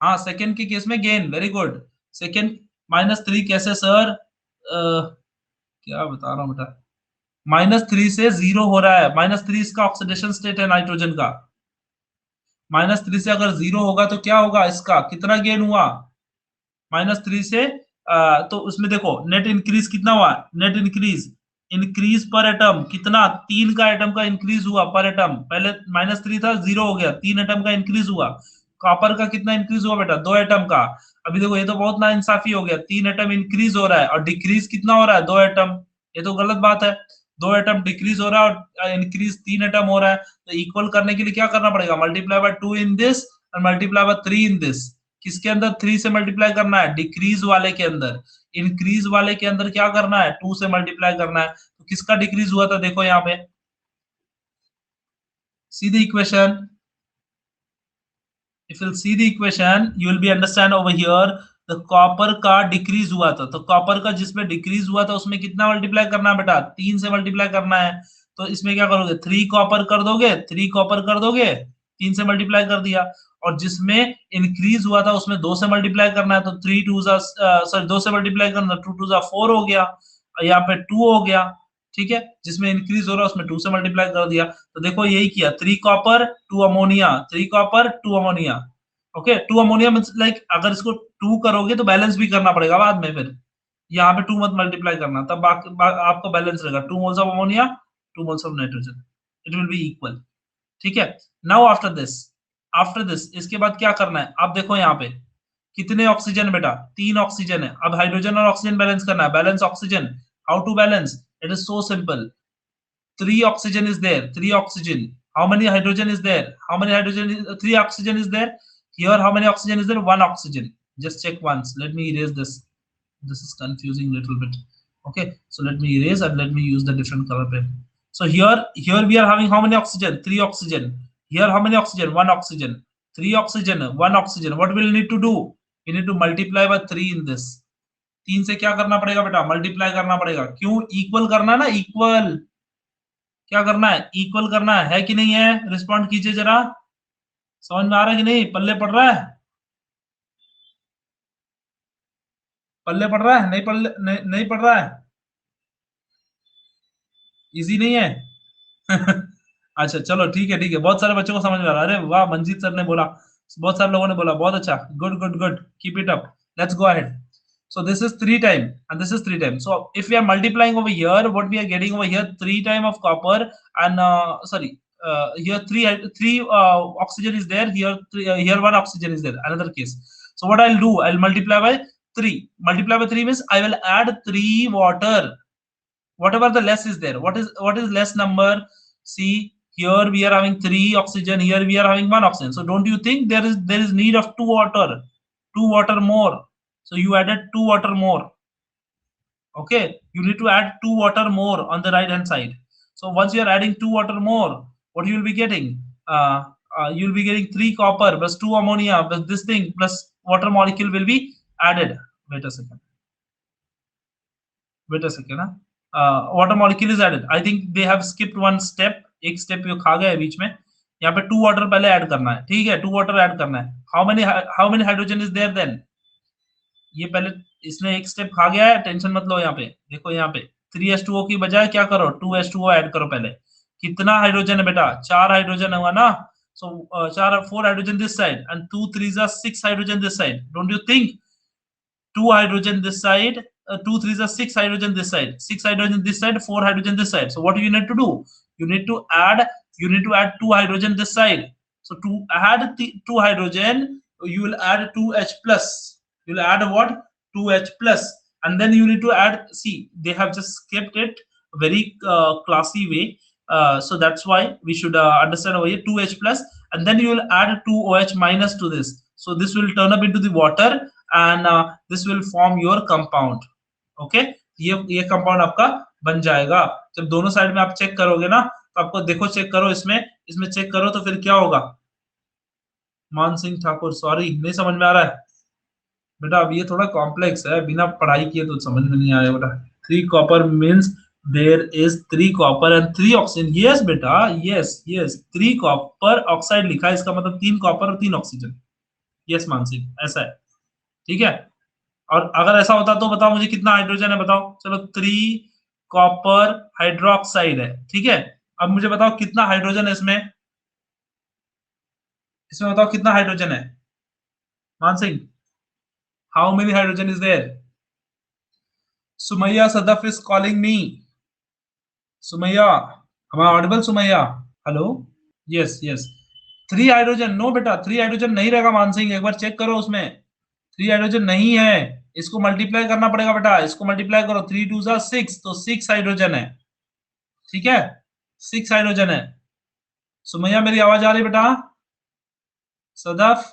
हाँ, सेकंड के केस में गेन, वेरी गुड। सेकंड -3 कैसे सर, क्या बता रहा हूँ बेटा, -3 से 0 हो रहा है, -3 इसका ऑक्सीडेशन स्टेट है नाइट्रोजन का, -3 से अगर 0 होगा तो क्या होगा, इसका कितना गेन हुआ, -3 से तो उसमें देखो नेट इंक्रीज कितना हुआ, नेट इंक्रीज, इंक्रीज पर एटम कितना, 3 का एटम का इंक्रीज हुआ पर एटम, पहले -3 था 0 हो गया, 3 एटम का इंक्रीज हुआ। कॉपर का कितना इंक्रीज हुआ बेटा, 2 एटम का। अभी देखो ये तो बहुत नाइंसाफी हो गया, 3 एटम इंक्रीज हो रहा है और डिक्रीज कितना हो रहा है, 2 एटम, ये तो गलत बात है। 2 एटम डिक्रीज हो रहा है और इंक्रीज 3 एटम हो रहा है, तो इक्वल करने के लिए क्या करना पड़ेगा, मल्टीप्लाई बाय 2 इन दिस और मल्टीप्लाई बाय 3 इन दिस। किसके अंदर 3 से मल्टीप्लाई करना है, डिक्रीज वाले के अंदर। इंक्रीज वाले के अंदर क्या करना है, 2 से मल्टीप्लाई करना है। तो किसका डिक्रीज हुआ था, देखो यहाँ पे, सीधी equation, if you'll see the equation you will be understand over here the copper का डिक्रीज हुआ था, तो कॉपर का जिसमें डिक्रीज हुआ था उसमें कितना मल्टीप्लाई करना है बेटा, 3 से मल्टीप्लाई करना है। तो इसमें क्या करोगे, 3 कॉपर कर दोगे, 3 कॉपर कर दोगे, 3 से मल्टीप्लाई कर दिया। और जिसमें इंक्रीज हुआ था उसमें 2 से मल्टीप्लाई करना है, तो 3 2 सॉरी 2 से मल्टीप्लाई करना, 2 2 4 हो गया, और यहाँ पे 2 हो गया, ठीक है। जिसमें इंक्रीज हो रहा है उसमें 2 से मल्टीप्लाई कर दिया, तो देखो यही किया, 3 copper 2 ammonia, 3 copper 2 ammonia. Okay, 2 ammonia means like अगर इसको 2 करोगे तो बैलेंस भी करना पड़ेगा बाद में, फिर यहाँ पे 2 मत मल्टीप्लाई करना, तब आपको बैलेंस रहेगा, 2 moles of ammonia 2 moles of nitrogen, it will be equal, ठीक है। नाउ आफ्टर दिस इसके बाद क्या करना है, आप देखो यहाँ पे कितने ऑक्सीजन बेटा, 3 ऑक्सीजन है। अब हाइड्रोजन और ऑक्सीजन बैलेंस करना है, balance oxygen, how to balance, it is so simple. 3 oxygen is there, 3 oxygen, how many hydrogen is there, how many hydrogen is, 3 oxygen is there, here how many oxygen is there, 1 oxygen, just check once, let me erase this, this is confusing little bit, okay, so let me erase and let me use the different color pen. So here we are having how many oxygen, 3 oxygen, here how many oxygen, 1 oxygen, 3 oxygen 1 oxygen, what we will need to do, we need to multiply by 3 in this, 3 से क्या करना पड़ेगा बेटा, multiply करना पड़ेगा, क्यों, equal करना ना, इक्वल, क्या करना है, इक्वल करना है कि नहीं है, रिस्पॉन्ड कीजिए जरा, समझ में आ रहा है कि नहीं, पल्ले पड़ रहा है, पल्ले पड़ रहा है, नहीं पल्ले नहीं पड़ रहा है, इजी नहीं है। अच्छा चलो ठीक है, बहुत सारे बच्चों को समझ में आ रहा है, अरे वाह, मंजीत सर ने बोला, बहुत सारे लोगों ने बोला, बहुत अच्छा, good good good, keep it up, let's go ahead. So this is 3 time and this is 3 time. So if we are multiplying over here, what we are getting over here, 3 time of copper and sorry, here 3 oxygen is there, here here 1 oxygen is there, another case. So what I'll do, I'll multiply by 3. Multiply by 3 means I will add 3 water, whatever the less is there. What is less number, see, here we are having 3 oxygen, here we are having 1 oxygen, so don't you think there is need of 2 water, 2 water more, so you added 2 water more, okay, you need to add 2 water more on the right hand side. So once you are adding 2 water more, what you will be getting, you will be getting 3 copper plus 2 ammonia plus this thing plus water molecule will be added. Wait a second, huh? Water molecule is added, I think they have skipped one step, एक step ये खा गए बीच में, यहाँ पे 2 water पहले add करना है, ठीक है, 2 water ऐड करना है, how many hydrogen is there then, ये पहले इसने एक स्टेप खा गया है, टेंशन मत लो। यहाँ पे देखो, यहाँ पे 3H2O की बजाय क्या करो, 2H2O ऐड करो पहले। कितना हाइड्रोजन है बेटा, 4 हाइड्रोजन हुआ ना। सो 4 hydrogen this side and 2 3 6 hydrogen this side. Don't you think 2 hydrogen this side, 2 3 is 6 hydrogen this side, 6 hydrogen this side, 4 hydrogen this side. So what do you need to do? You need to add, 2 hydrogen this side. So to add the 2 hydrogen, you will add 2H plus. You will add what? 2H plus. And then you need to add, see, they have just kept it very classy way. So that's why we should understand over here 2H plus, and then you will add 2OH minus to this. So this will turn up into the water and this will form your compound. Okay, ये compound आपका बन जाएगा। जब दोनों side में आप check करोगे ना, तो आपको देखो, चेक करो इसमें चेक करो, तो फिर क्या होगा। मान सिंह ठाकुर, सॉरी नहीं समझ में आ रहा है बेटा, अब ये थोड़ा कॉम्प्लेक्स है, बिना पढ़ाई किए तो समझ में नहीं आएगा बेटा। 3 copper means there is 3 copper and 3 oxygen. Yes बेटा, यस 3 कॉपर ऑक्साइड लिखा है, इसका मतलब 3 कॉपर और 3 ऑक्सीजन। यस मानसिंह, ऐसा है, ठीक है। और अगर ऐसा होता तो बताओ मुझे कितना हाइड्रोजन है, बताओ। चलो 3 कॉपर हाइड्रोक्साइड है, ठीक है। अब मुझे बताओ कितना हाइड्रोजन है इसमें, बताओ कितना हाइड्रोजन है Maan Singh. How many hydrogen is there? Sumaiya Sadaf is calling me. Sumaiya, am I audible सुमैया? Hello, yes 3 hydrogen. नो बेटा, 3 हाइड्रोजन नहीं रहेगा मान सिंह, एक बार चेक करो उसमें 3 हाइड्रोजन नहीं है। इसको मल्टीप्लाई करना पड़ेगा बेटा, इसको मल्टीप्लाई करो, 3 2 6, तो 6 हाइड्रोजन है, ठीक है, 6 हाइड्रोजन है। सुमैया मेरी आवाज आ रही बेटा? Sadaf,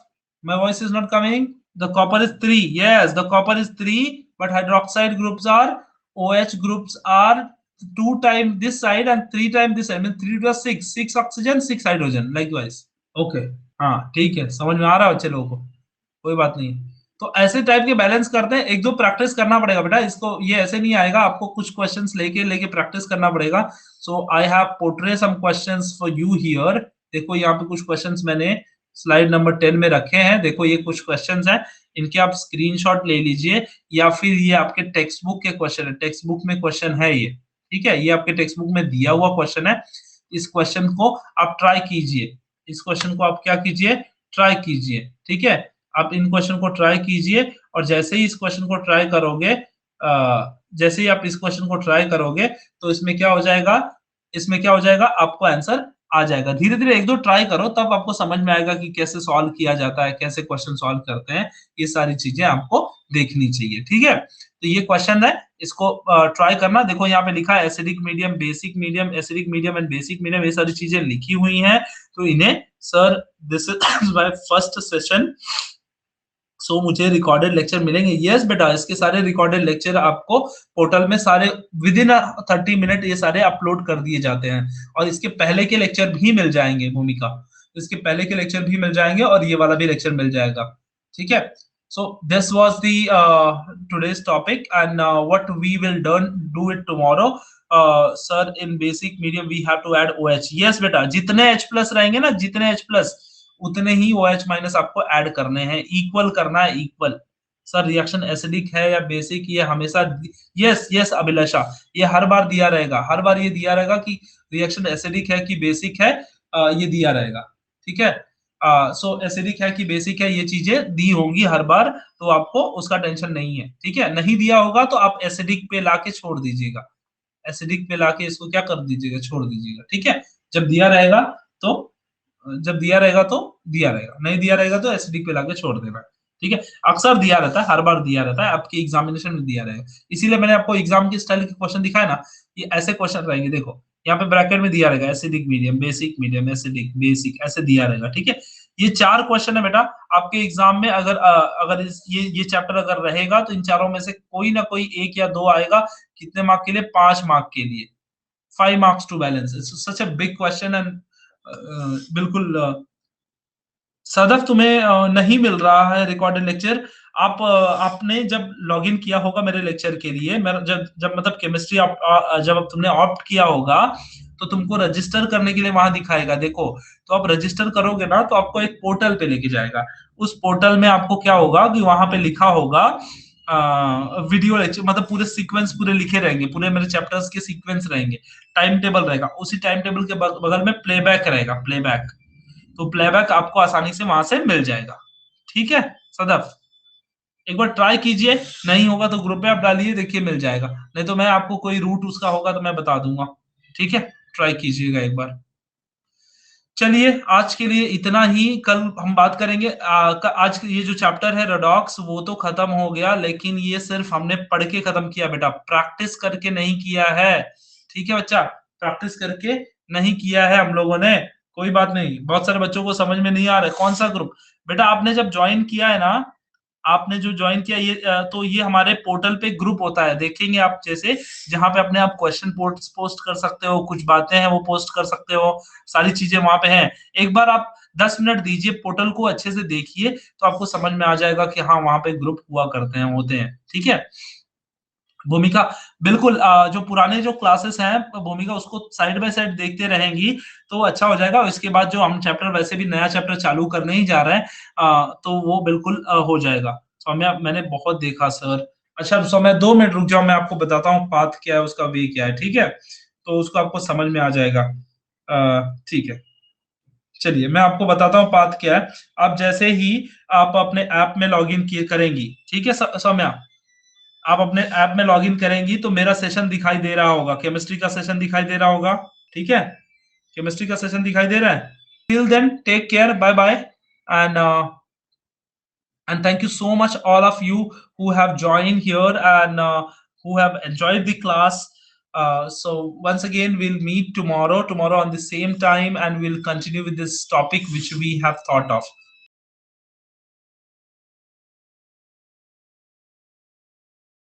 my voice is not coming. The copper is 3. Yes, the copper is 3, but hydroxide groups are, OH groups are 2 times this side and 3 times this side. I mean 3 plus 6, 6 oxygen, 6 hydrogen, likewise. Okay, हाँ ठीक है, समझ में आ रहा है बच्चे लोगों को, कोई बात नहीं। तो ऐसे टाइप के बैलेंस करते हैं, एक दो प्रैक्टिस करना पड़ेगा बेटा इसको, ये ऐसे नहीं आएगा, आपको कुछ क्वेश्चंस लेके प्रैक्टिस करना पड़ेगा। So I have portray some questions for you here. देखो यहाँ पे कुछ क्वेश्चंस मैंने स्लाइड नंबर 10 में रखे हैं। देखो ये कुछ क्वेश्चंस हैं, इनके आप स्क्रीनशॉट ले लीजिए, या फिर ये आपके टेक्स्ट बुक के क्वेश्चन है, टेक्स्ट बुक में क्वेश्चन है ये, ठीक है, ये आपके टेक्स्ट बुक में दिया हुआ क्वेश्चन है। इस क्वेश्चन को आप ट्राई कीजिए, इस क्वेश्चन को आप क्या कीजिए, ट्राई कीजिए, ठीक है। आप इन क्वेश्चन को ट्राई कीजिए, और जैसे ही इस क्वेश्चन को ट्राई करोगे, जैसे ही आप इस क्वेश्चन को ट्राई करोगे, तो इसमें क्या हो जाएगा, आपको आंसर आ जाएगा। धीरे धीरे एक दो ट्राई करो, तब आपको समझ में आएगा कि कैसे सॉल्व किया जाता है, कैसे क्वेश्चन सॉल्व करते हैं, ये सारी चीजें आपको देखनी चाहिए, ठीक है। तो ये क्वेश्चन है, इसको ट्राई करना। देखो यहाँ पे लिखा है acidic medium, basic medium, acidic medium and basic medium, ये सारी चीजें लिखी हुई हैं। तो इन्हें, sir this is my first session, so मुझे रिकॉर्डेड लेक्चर मिलेंगे। यस बेटा, इसके सारे रिकॉर्डेड लेक्चर आपको पोर्टल में सारे विद इन 30 मिनट ये सारे अपलोड कर दिए जाते हैं, और इसके पहले के लेक्चर भी मिल जाएंगे भूमिका, इसके पहले के लेक्चर भी मिल जाएंगे, और ये वाला भी लेक्चर मिल जाएगा, ठीक है। So this was the today's topic, and what we will do it tomorrow. Sir, in basic medium we have to add OH. Yes बेटा, जितने H plus रहेंगे ना, जितने H plus उतने ही OH माइनस आपको ऐड करने हैं, इक्वल करना है, इक्वल। सर रिएक्शन एसिडिक है या बेसिक, ये हमेशा, यस अभिलाषा, ये हर बार दिया रहेगा, हर बार ये दिया रहेगा कि रिएक्शन एसिडिक है कि बेसिक है, ये दिया रहेगा, ठीक है। सो एसिडिक है कि बेसिक है, ये चीजें दी होंगी हर बार, तो आपको उसका टेंशन नहीं है, ठीक है। नहीं दिया होगा तो आप एसिडिक पे लाके छोड़ दीजिएगा, एसिडिक पे लाके इसको क्या कर दीजिएगा, छोड़ दीजिएगा, ठीक है। जब दिया रहेगा तो दिया रहेगा, नहीं दिया रहेगा तो एसिडिक पे लाके छोड़ देना, ठीक है। अक्सर दिया रहता है, हर बार दिया रहता है, आपके एग्जामिनेशन में दिया रहेगा, इसीलिए मैंने आपको एग्जाम की स्टाइल के क्वेश्चन दिखाया ना, ये ऐसे क्वेश्चन रहेंगे। देखो यहाँ पे ब्रैकेट में दिया रहेगा एसिडिक मीडियम, एसिडिक बेसिक, ऐसे दिया रहेगा, ठीक है। ये 4 क्वेश्चन है बेटा आपके एग्जाम में, अगर ये चैप्टर अगर रहेगा तो इन चारों में से कोई ना कोई 1 या 2 आएगा। कितने मार्क के लिए? 5 मार्क के लिए, 5 marks to balance. It's such a big question, and बिल्कुल सदफ तुम्हें नहीं मिल रहा है रिकॉर्डेड लेक्चर। आपने जब लॉगिन किया होगा मेरे लेक्चर के लिए, जब मतलब केमिस्ट्री जब तुमने ऑप्ट किया होगा, तो तुमको रजिस्टर करने के लिए वहां दिखाएगा, देखो। तो आप रजिस्टर करोगे ना, तो आपको एक पोर्टल पे लेके जाएगा। उस पोर्टल में आपको क्या होगा कि वहां पे लिखा होगा वीडियो लेक्चर, मतलब पूरे सीक्वेंस पूरे लिखे रहेंगे, पूरे मेरे चैप्टर्स के सीक्वेंस रहेंगे, टाइम टेबल रहेगा, उसी टाइम टेबल के बगल में प्लेबैक रहेगा, प्लेबैक, तो प्लेबैक आपको आसानी से वहां से मिल जाएगा। ठीक है सदफ, एक बार ट्राई कीजिए, नहीं होगा तो ग्रुप में आप डालिए, देखिए मिल जाएगा, नहीं तो मैं आपको कोई रूट उसका होगा तो मैं बता दूंगा। ठीक है, ट्राई कीजिएगा एक बार। चलिए आज के लिए इतना ही, कल हम बात करेंगे। आज ये जो चैप्टर है रेडॉक्स वो तो खत्म हो गया, लेकिन ये सिर्फ हमने पढ़ के खत्म किया बेटा, प्रैक्टिस करके नहीं किया है। ठीक है बच्चा, प्रैक्टिस करके नहीं किया है हम लोगों ने। कोई बात नहीं, बहुत सारे बच्चों को समझ में नहीं आ रहा है। कौन सा ग्रुप बेटा, आपने जब ज्वाइन किया है ना, आपने जो ज्वाइन किया ये तो ये हमारे पोर्टल पे ग्रुप होता है, देखेंगे आप, जैसे जहां पे अपने आप क्वेश्चन पोस्ट कर सकते हो, कुछ बातें हैं वो पोस्ट कर सकते हो, सारी चीजें वहां पे हैं। एक बार आप 10 मिनट दीजिए, पोर्टल को अच्छे से देखिए, तो आपको समझ में आ जाएगा कि हाँ वहां पे ग्रुप हुआ करते हैं, होते हैं। ठीक है भूमिका, बिल्कुल जो पुराने जो क्लासेस हैं भूमिका, उसको साइड बाय साइड देखते रहेंगी तो अच्छा हो जाएगा। इसके बाद जो हम चैप्टर, वैसे भी नया चैप्टर चालू करने ही जा रहे हैं, तो वो बिल्कुल हो जाएगा। सौम्या मैंने बहुत देखा सर। अच्छा सौम्या 2 मिनट रुक जाओ, मैं आपको बताता हूँ पाथ क्या है, उसका वे क्या है। ठीक है, तो उसको आपको समझ में आ जाएगा। ठीक है, चलिए मैं आपको बताता हूँ पाथ क्या है। आप जैसे ही आप अपने ऐप में लॉग इन करेंगी, ठीक है सौम्या, आप अपने ऐप में लॉगिन करेंगी तो मेरा सेशन दिखाई दे रहा होगा, केमिस्ट्री का सेशन दिखाई दे रहा होगा। ठीक है, केमिस्ट्री का सेशन दिखाई दे रहा है। Till then take care, bye bye, and and thank you so much all of you who have joined here and who have enjoyed the class. So once again we'll meet tomorrow on the same time, and we'll continue with this topic which we have thought of.